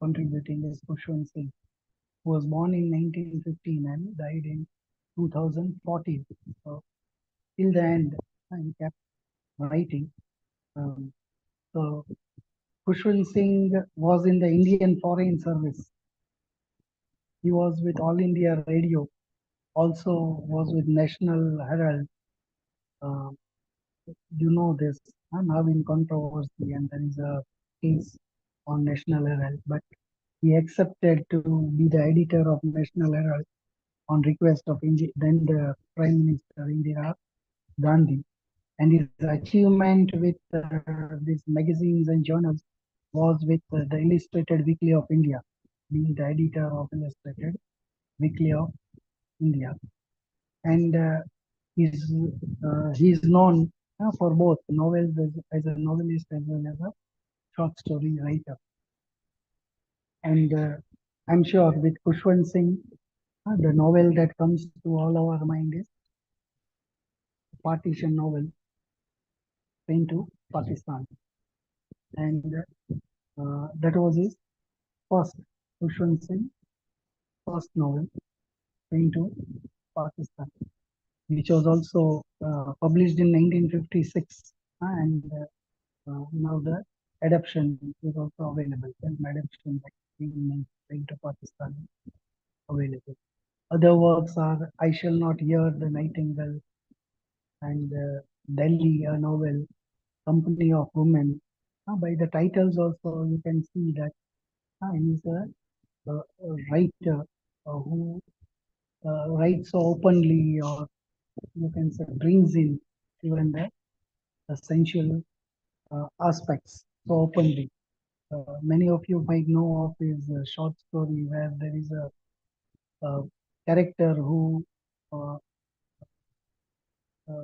contributing as Kushwant Singh, who was born in 1915 and died in 2014. So till the end, he kept writing. Um, so Kushwant Singh was in the Indian Foreign Service. He was with All India Radio, also was with National Herald. Uh, you know this, now in controversy, and there is a case on National Herald, but he accepted to be the editor of National Herald on request of then the Prime Minister Indira Gandhi. And his achievement with these magazines and journals was with the Illustrated Weekly of India, being the editor of Illustrated Weekly of India. And he's known for both novels as a novelist as well as a short story writer. And I'm sure with Kushwant Singh, the novel that comes to all our mind is partition novel, Train to Pakistan. And that was his first, Kushwant Singh, first novel, Train to Pakistan, which was also published in 1956. And now the adaptation is also available. Film adaptation Train to Pakistan available. Other works are I Shall Not Hear the Nightingale and Delhi, a novel, Company of Women. By the titles also, you can see that he is a writer who writes so openly, or you can say brings in even the sensual aspects so openly. Many of you might know of his short story where there is a character who uh,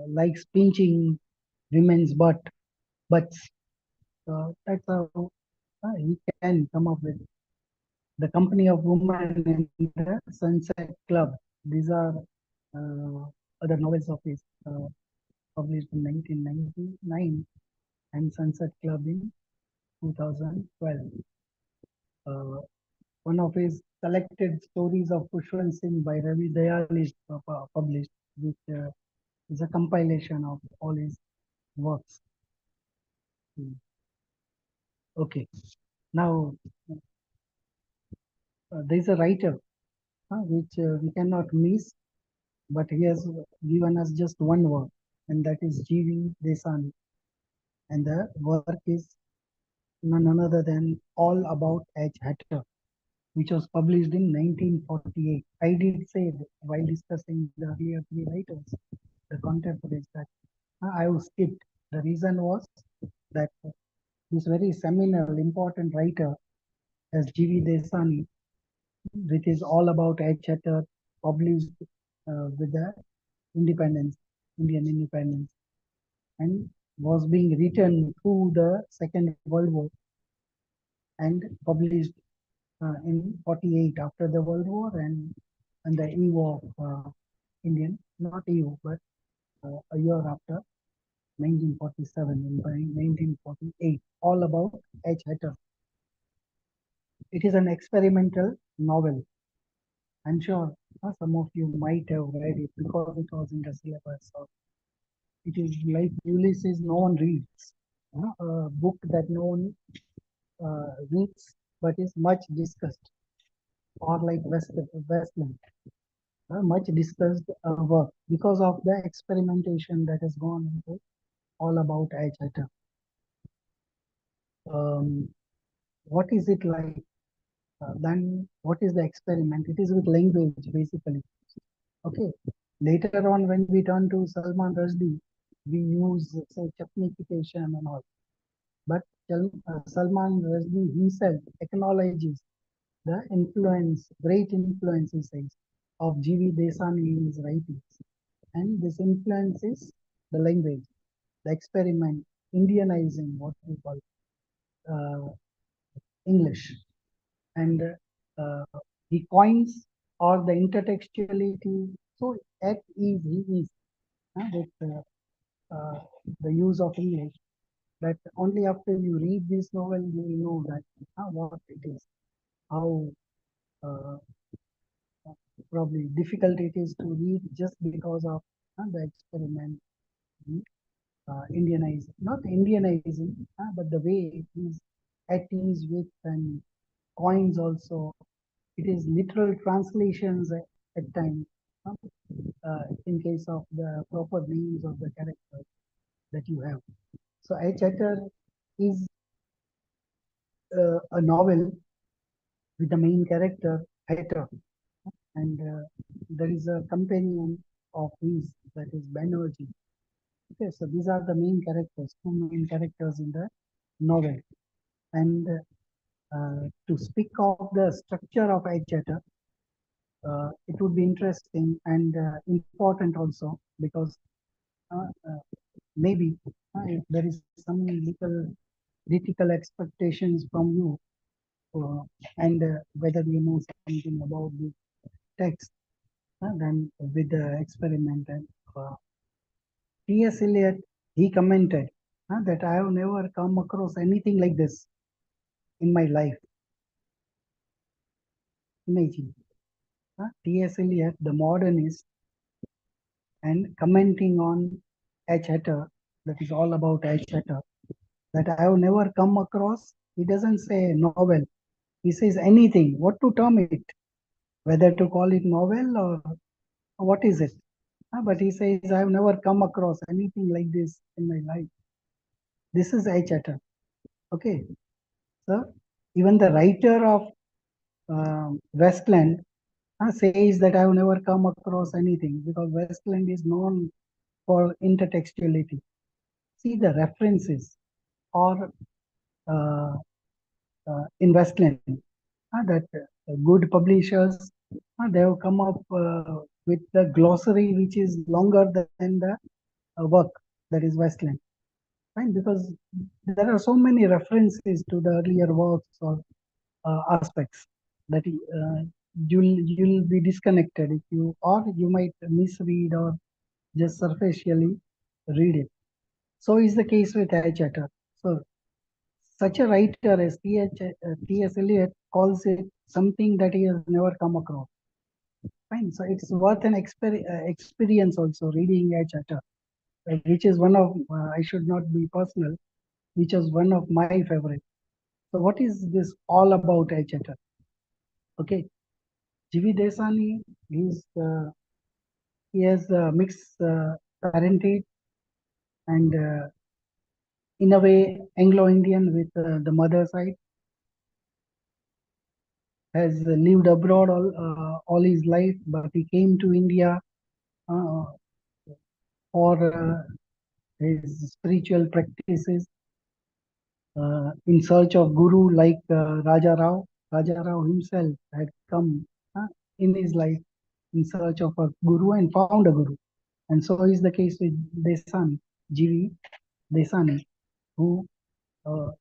likes pinching women's butts. That's how he can come up with the Company of Women and the Sunset Club. These are other novels of his published in 1999 and Sunset Club in 2012. Uh, one of his collected stories of Kushwant Singh by Ravi Dayal is published, which is a compilation of all his works. Okay, now there is a writer which we cannot miss, but he has given us just one work, and that is G.V. Desani. And the work is none other than All About H. Hatter, which was published in 1948. I did say while discussing the earlier three writers, the contemporaries, that I was skipped. The reason was that this very seminal, important writer as G.V. Desani, which is All About H. Hatter, published with the independence, Indian independence, and was being written through the Second World War and published in 48 after the World War and the eve of Indian not you, but a year after 1947, in 1948, all about H. Hatter. It is an experimental novel. I'm sure some of you might have read it because it was in the syllabus. Or it is like Ulysses, no one reads. A book that no one reads but is much discussed. Or like Westland, much discussed work because of the experimentation that has gone into all about H. Hatter. What is it like? Then what is the experiment? It is with language basically. Okay. Later on, when we turn to Salman Rushdie, we use say chutneyfication and all. But Salman Rushdie himself acknowledges the influence, great influence, he says, of G.V. Desani in his writings. And this influence is the language, the experiment, Indianizing what we call English. And the coins or the intertextuality. So at ease he is with the use of English. That only after you read this novel you will know that what it is, how uh, probably difficult it is to read just because of the experiment, Indianizing, not Indianizing, but the way it is at ease with and coins also. It is literal translations at times in case of the proper names of the characters that you have. So H. Hatter is a novel with the main character Hatter, and there is a companion of his that is Banerjee. Okay, so these are the main characters, two main characters in the novel. And to speak of the structure of H. Hatter, it would be interesting and important also because uh, uh, maybe if there is some little critical expectations from you uh, and whether you know something about the text, then with the experiment and T.S. Eliot, he commented that I have never come across anything like this in my life. Imagine T.S. Eliot, the modernist, and commenting on H. Hatter, that is all about H. Hatter, that I have never come across. He doesn't say novel. He says anything, what to term it, whether to call it novel or what is it. But he says, I have never come across anything like this in my life. This is H. Hatter. Okay. So even the writer of Westland says that I have never come across anything because Westland is known for intertextuality. See the references or in Westland that good publishers they have come up with the glossary which is longer than the work that is Westland, right? Because there are so many references to the earlier works or aspects that you'll be disconnected if you or you might misread or just superficially read it. So is the case with H. Hatter. So such a writer as T.S. Eliot calls it something that he has never come across. Fine. So it's worth an experience also reading H. Hatter, which is one of, I should not be personal, which is one of my favorite. So what is this all about H. Hatter? Okay. G.V. Desani, he has mixed parentage and in a way Anglo-Indian with the mother side, has lived abroad all his life, but he came to India uh, for his spiritual practices in search of guru like Raja Rao. Raja Rao himself had come in his life in search of a guru and found a guru. And so is the case with Desani, G.V. Desani, who uh,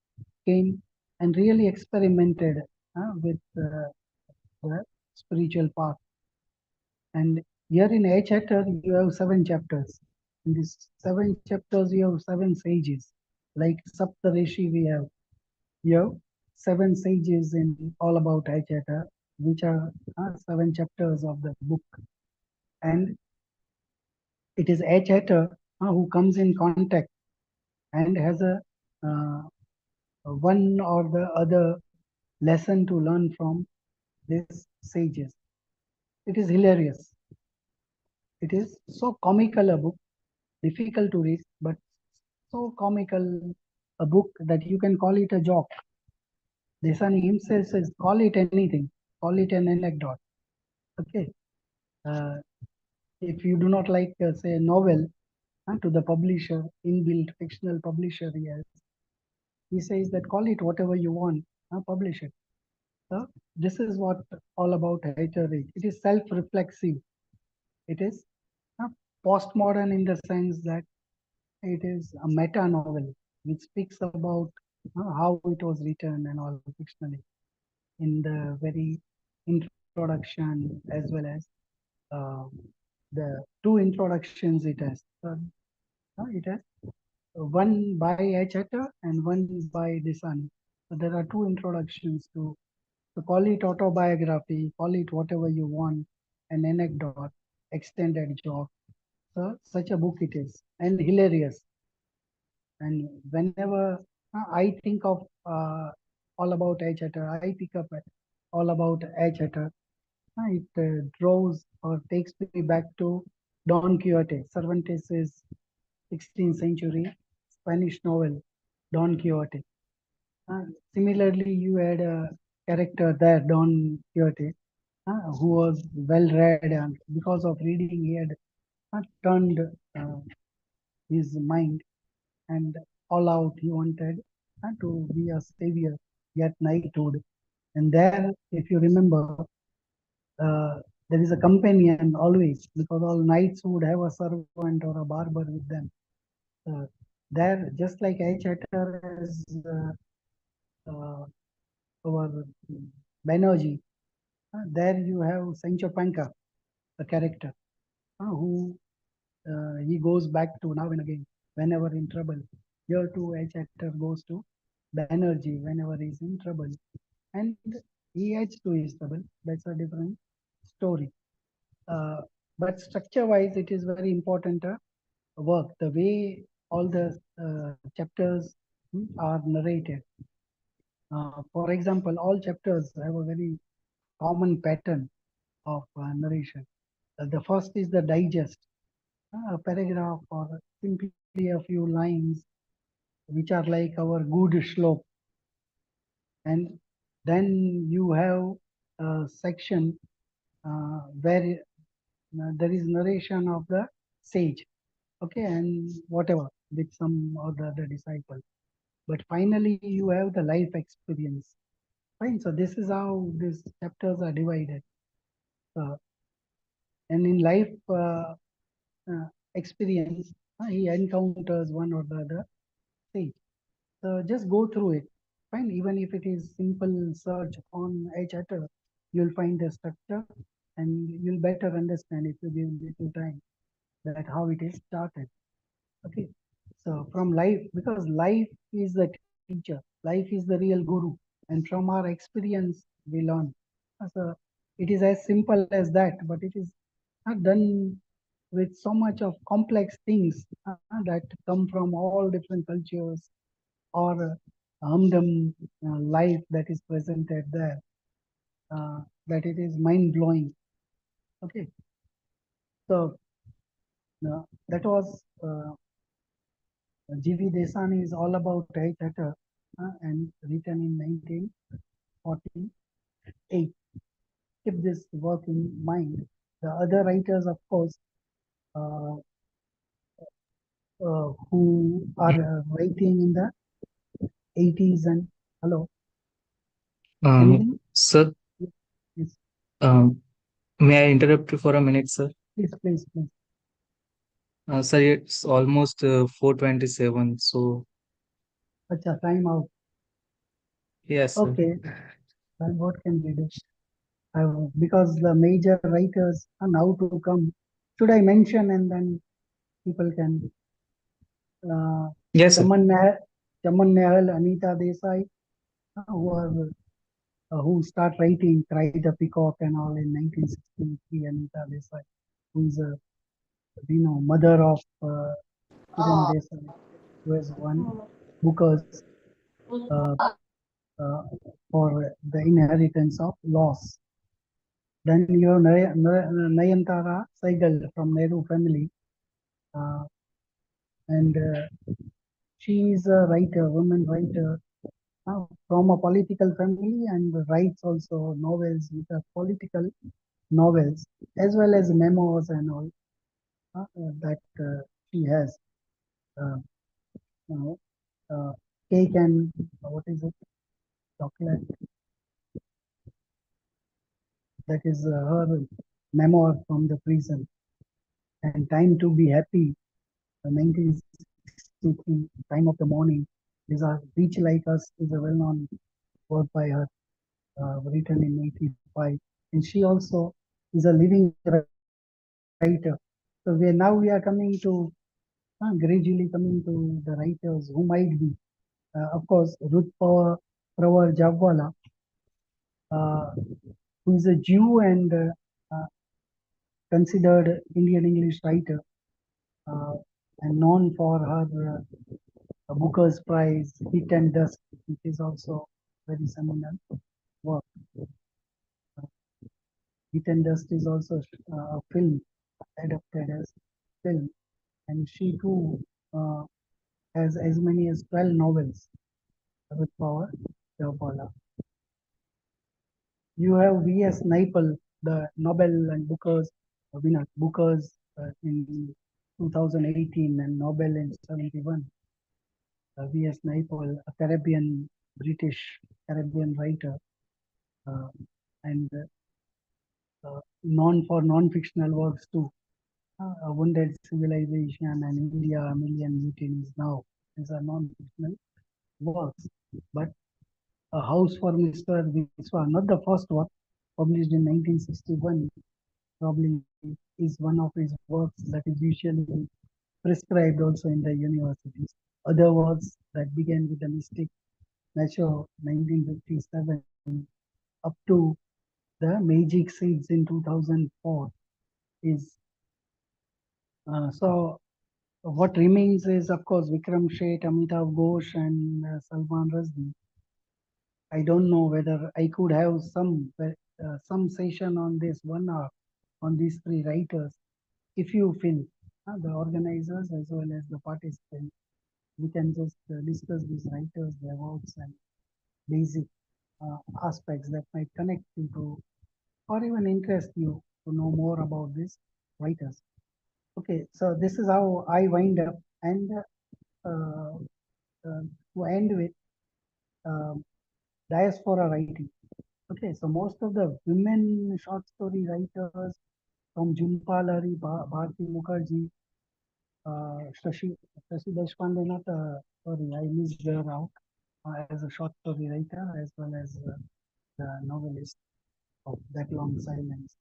came and really experimented with the spiritual path. And Here in H. Hatter, you have 7 chapters. In these 7 chapters, you have 7 sages. Like Saptarishi, we have. You have 7 sages in all about H. Hatter, which are 7 chapters of the book. And it is H. Hatter who comes in contact and has a one or the other lesson to learn from these sages. It is hilarious. It is so comical a book, difficult to read, but so comical a book that you can call it a joke. Desani himself says, call it anything, call it an anecdote. Okay. Uh, if you do not like, say, a novel, to the publisher, inbuilt fictional publisher he says that call it whatever you want, publish it. So this is what all about Hater is. It is self-reflexive. It is postmodern in the sense that it is a meta novel which speaks about how it was written and all fictionally in the very introduction as well as uh, the 2 introductions it has. It has one by H. Hatter and one by Desani. So there are 2 introductions to, so call it autobiography, call it whatever you want, an anecdote, extended joke. So such a book it is, and hilarious. And whenever I think of all about H. Hatter, I pick up all about H. Hatter. It draws or takes me back to Don Quixote, Cervantes' 16th century Spanish novel, Don Quixote. Similarly, you had a character there, Don Quixote, who was well read, and because of reading, he had turned his mind and all out. He wanted to be a savior, get knighthood. And there, if you remember, there is a companion always, because all knights would have a servant or a barber with them. There, just like H. Hatter is our Banerjee, there you have Sancho Panza, the character, who he goes back to now and again whenever in trouble. Here too, H. Hatter goes to Banerjee whenever he's in trouble. And he adds to his trouble. That's a different story. But structure-wise, it is very important work. The way all the chapters are narrated. For example, all chapters have a very common pattern of narration. The first is the digest, a paragraph or simply a few lines, which are like our good shlok. And then you have a section where there is narration of the sage, okay, and whatever with some or the other disciple. But finally, you have the life experience. Fine. So this is how these chapters are divided. And in life experience, he encounters one or the other sage. So just go through it. Fine. Even if it is simple search on H. Hatter, you'll find the structure and you'll better understand if you give little time that how it is started. Okay. So from life, because life is the teacher, life is the real guru, and from our experience we learn. So it is as simple as that, but it is not done with so much of complex things that come from all different cultures or humdrum life that is presented there, that it is mind blowing. Okay, so that was G.V. Desani is all about H. Hatter and written in 1948. Keep this work in mind. The other writers, of course, uh, who are writing in the 80s and hello, anything? Sir, Yes, may I interrupt you for a minute, sir? please. Sir, it's almost 4:27. So, Acha, time out. yes, sir. Okay, well, what can we do? Because the major writers are now to come Should I mention and then people can? Yes, sir. Chaman Nehal, Anita Desai, who are who start writing Cry the Peacock and all in 1963. Anita Desai, who is a mother of Kiran Desai, who has won Booker's uh, uh, for the inheritance of loss. Then you have Nayantara Saigal from Nehru family, uh, and she is a writer, woman writer from a political family, and writes also novels which are political novels as well as memoirs and all that she has. Uh, you know, Cake and what is it? Chocolate. That is her memoir from the prison. And Time to Be Happy, 1963, Time of the Morning. These are Beach Like Us is a well-known work by her, written in 85. And she also is a living writer. So now we are coming to gradually coming to the writers who might be, of course, Ruth Pravar Javwala, uh, who is a Jew and considered Indian English writer, uh, and known for her Booker's Prize, Heat and Dust, which is also very seminal work. Heat and Dust is also a film adapted as film, and she too has as many as 12 novels with power. You have V.S. Naipaul, the Nobel and Booker's winner, Booker's in 2018 and Nobel in 71. V.S. Naipaul, a British Caribbean writer, uh, and known for non-fictional works too. A Wounded Civilization and India, A Million Mutinies Now. These are non-fictional works. But A House for Mr. Viswa, not the first work, published in 1961, probably is one of his works that is usually prescribed also in the universities. Other works that began with the Mystic Nature 1957 up to the Magic Seeds in 2004 is so what remains is of course Vikram Sheth, Amitav Ghosh and Salman Rushdie. I don't know whether I could have some session on this 1 hour on these three writers. If you feel the organizers as well as the participants, we can just discuss these writers, their works, and basic aspects that might connect you to or even interest you to know more about these writers. Okay, so this is how I wind up, and uh, to end with um diaspora writing. Okay, so most of the women short story writers from Jhumpa Lahiri, Bharti Mukherjee, Shashi Deshpande, not, sorry, I missed her out as a short story writer as well as the novelist of That Long Silence,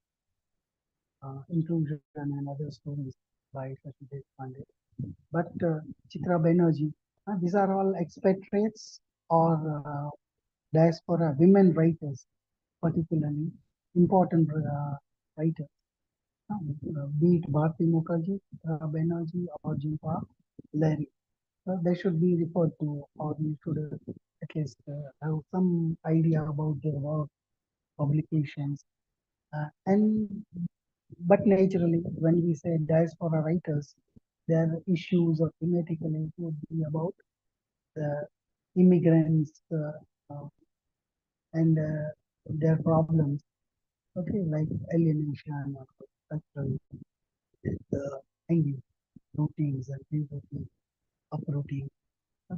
Intrusion and Other Stories by Shashi Deshpande. But Chitra Banerjee, these are all expatriates or diaspora women writers, particularly important writers. Be it Bharti Mukherjee, Banerjee, or Jhumpa Lahiri. They should be referred to, or you should at least have some idea about their work, publications, and but naturally, when we say diaspora writers, their issues or thematically would be about the immigrants and their problems. Okay, like alienation or cultural hanging, routines and reroutine, uprooting.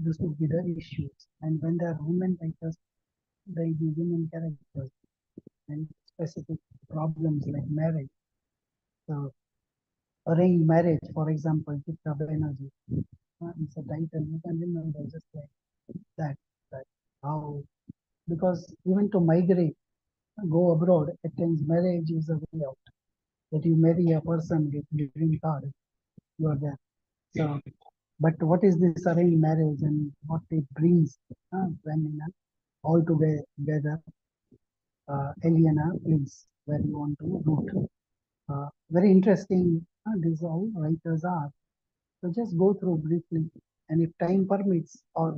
This would be the issues. And when there are women writers, there will be women characters and specific problems like marriage. So arranged marriage, for example, Chitra Banerjee. It's a title you can remember just like that. That how because even to migrate, go abroad, at times marriage is a way out. that you marry a person with green card, you are there. So, but what is this arranged marriage and what it brings when in a all together alien place where you want to root. Very interesting. These all writers are. So just go through briefly, and if time permits or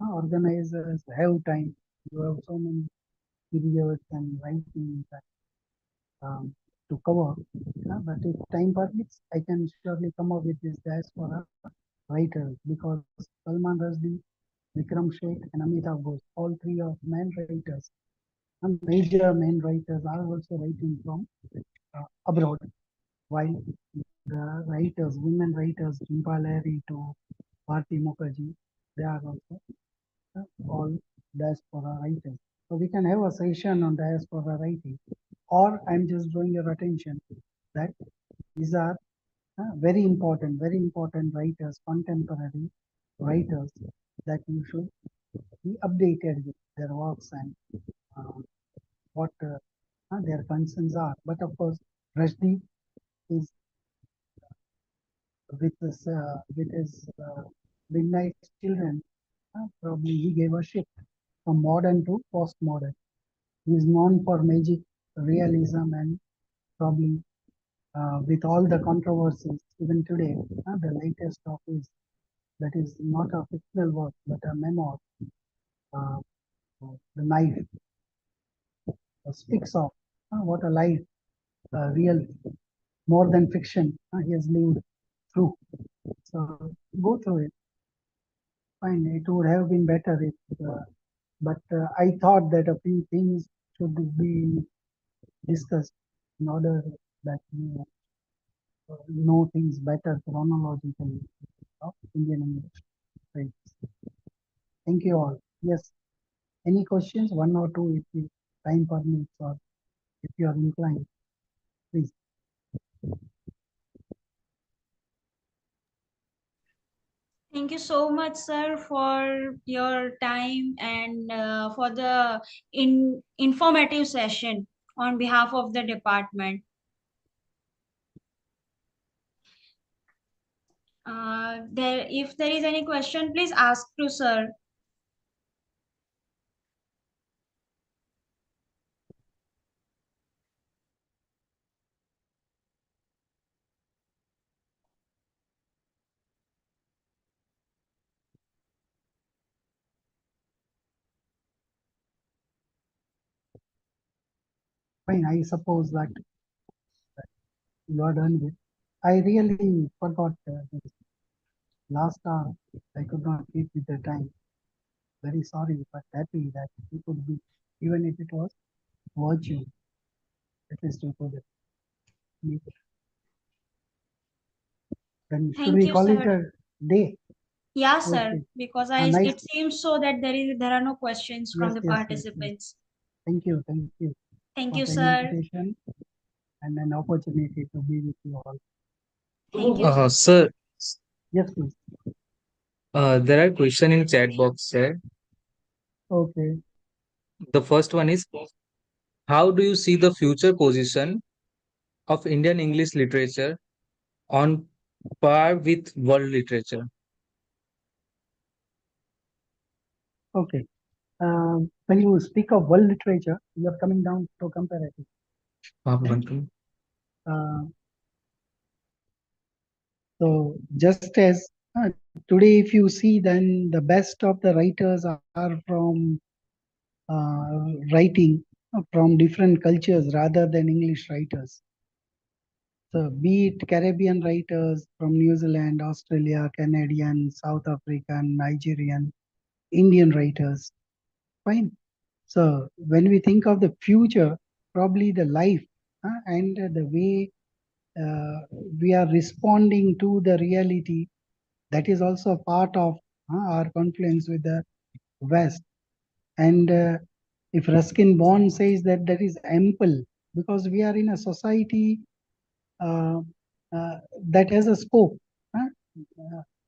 organizers have time, you have so many periods and writings to cover. But if time permits, I can surely come up with this diaspora writers because Salman Rushdie, Vikram Sheikh, and Amitabh Ghosh, all three of main writers, major main writers are also writing from abroad, while the writers, women writers, Jhumpa Lahiri to Bharti Mukherjee, they are also all diaspora writers. So we can have a session on diaspora writing, or I'm just drawing your attention that these are very important writers, contemporary writers that you should be updated with their works and uh, what their concerns are. But of course, Rushdie is with his Midnight Children. Probably he gave a shift from modern to postmodern. He is known for magic realism and probably with all the controversies even today. The latest of his that is not a fictional work but a memoir. Uh, the knife speaks of what a life, real, more than fiction he has lived through. So go through it. Fine, it would have been better if, but I thought that a few things should be discussed in order that you know things better chronologically of Indian English. Right. Thank you all. Yes. Any questions? One or two, if you time permits, or if you are inclined, please. Thank you so much, sir, for your time and for the informative session on behalf of the department. If there is any question, please ask to sir. Fine. I suppose that you are done with. I really forgot this last hour. I could not keep with the time. Very sorry, but happy that you could be, even if it was virtue, at least you could meet. Then should Thank we you, call it sir. a day? Yeah, sir, Okay. because Nice. it seems so that there are no questions from Yes, the yes, yes, yes. participants. Thank you. Thank you Thank for you, the sir. invitation and an opportunity to be with you all. Thank you. Sir, Yes, please. there are question in chat box, sir. Okay. The first one is, how do you see the future position of Indian English literature on par with world literature? Okay. When you speak of world literature, you are coming down to comparative. Right? Uh, so just as today, if you see, then the best of the writers are from writing from different cultures rather than English writers. So be it Caribbean writers from New Zealand, Australia, Canadian, South African, Nigerian, Indian writers. Fine. So when we think of the future, probably the life and the way we are responding to the reality, that is also part of our confluence with the West. And if Ruskin Bond says that there is ample, because we are in a society uh, that has a scope,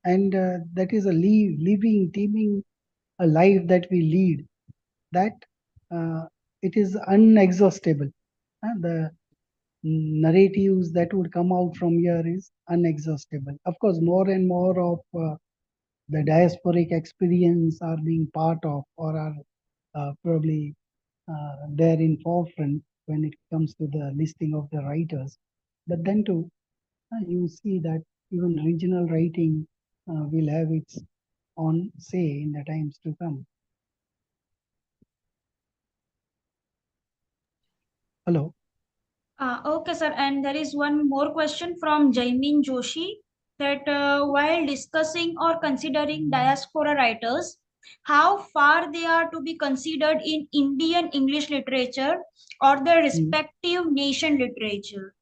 and that is a living, teeming a life that we lead, that it is unexhaustible. The narratives that would come out from here is unexhaustible. Of course, more and more of the diasporic experience are being part of or are probably there in forefront when it comes to the listing of the writers. But then too, you see that even regional writing will have its own say in the times to come. Hello. Okay, sir. And there is one more question from Jaimin Joshi that while discussing or considering diaspora writers, how far they are to be considered in Indian English literature or their respective nation literature?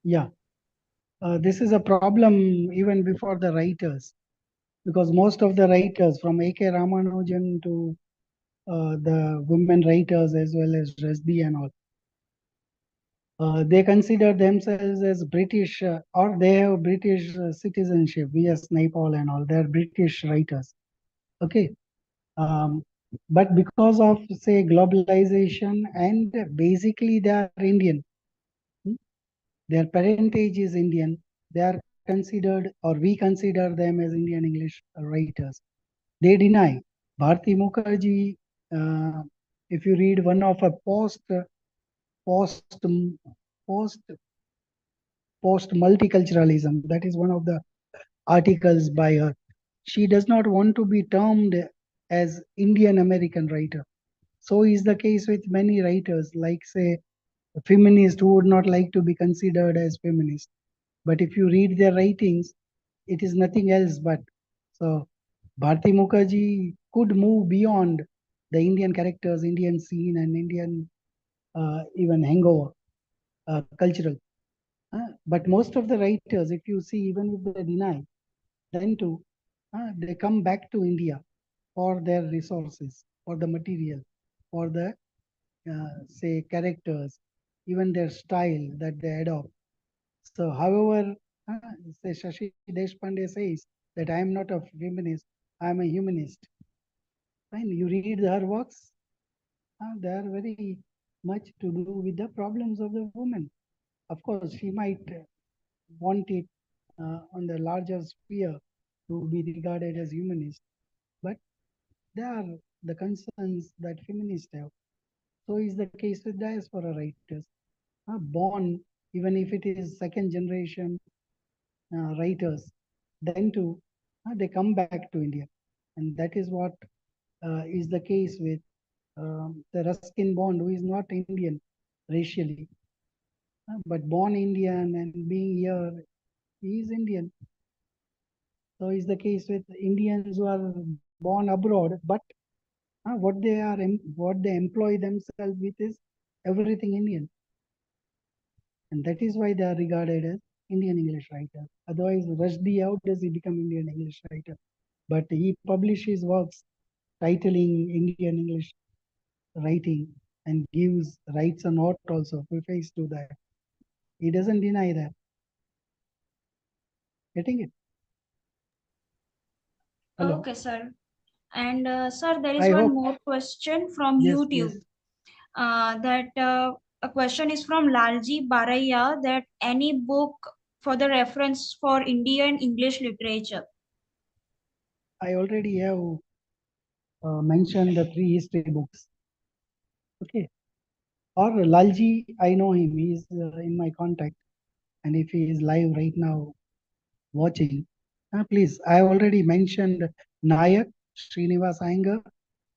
Yeah, this is a problem even before the writers, because most of the writers from A.K. Ramanujan to the women writers as well as Rushdie and all, they consider themselves as British or they have British citizenship. V.S. Naipaul and all, they're British writers. Okay. Um, but because of, say, globalization and basically they are Indian, hmm, their parentage is Indian, they are considered or we consider them as Indian English writers. They deny. Bharti Mukherjee, if you read one of a post, post post multiculturalism. That is one of the articles by her. She does not want to be termed as Indian American writer. So is the case with many writers, like say a feminist who would not like to be considered as feminist. But if you read their writings, it is nothing else but so Bharti Mukherjee could move beyond the Indian characters, Indian scene, and Indian even hangover cultural. But most of the writers, if you see, even if they deny, then too, they come back to India for their resources, for the material, for the, say, characters, even their style that they adopt. So, however, uh, say Shashi Deshpande says that I am not a feminist, I am a humanist. Fine, you read her works, they are very much to do with the problems of the woman. Of course, she might want it on the larger sphere to be regarded as humanist, but they are the concerns that feminists have. So is the case with diaspora writers, born even if it is second generation writers, then too they come back to India, and that is what is the case with the Ruskin Bond, who is not Indian racially, but born Indian and being here, he is Indian. So is the case with Indians who are born abroad, but what they employ themselves with is everything Indian, and that is why they are regarded as Indian English writers. Otherwise, Rushdie, how does he become Indian English writer? But he publishes works titling Indian English writing and gives writes a note also preface to that. He doesn't deny that. Getting it? Hello. Okay, sir. And sir, there is I one hope. more question from Yes, YouTube. please. That a question is from Lalji Baraya that any book for the reference for Indian English literature. I already have mentioned the three history books. Okay. Or Lalji, I know him. He's in my contact. And if he is live right now watching, please, I already mentioned Nayak, Srinivas Iyengar,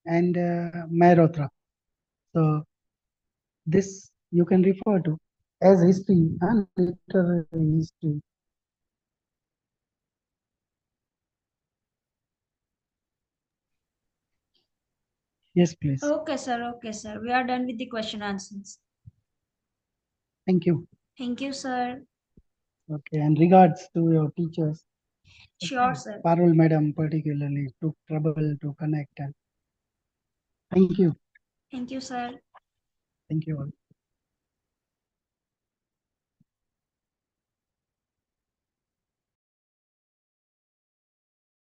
and Mehrotra. So this you can refer to as history and literary history. Yes, please. Okay, sir. Okay, sir. We are done with the question answers. Thank you. Thank you, sir. Okay, and regards to your teachers. Sure, Okay. sir. Parul madam particularly took trouble to connect, and thank you. Thank you, sir. Thank you all.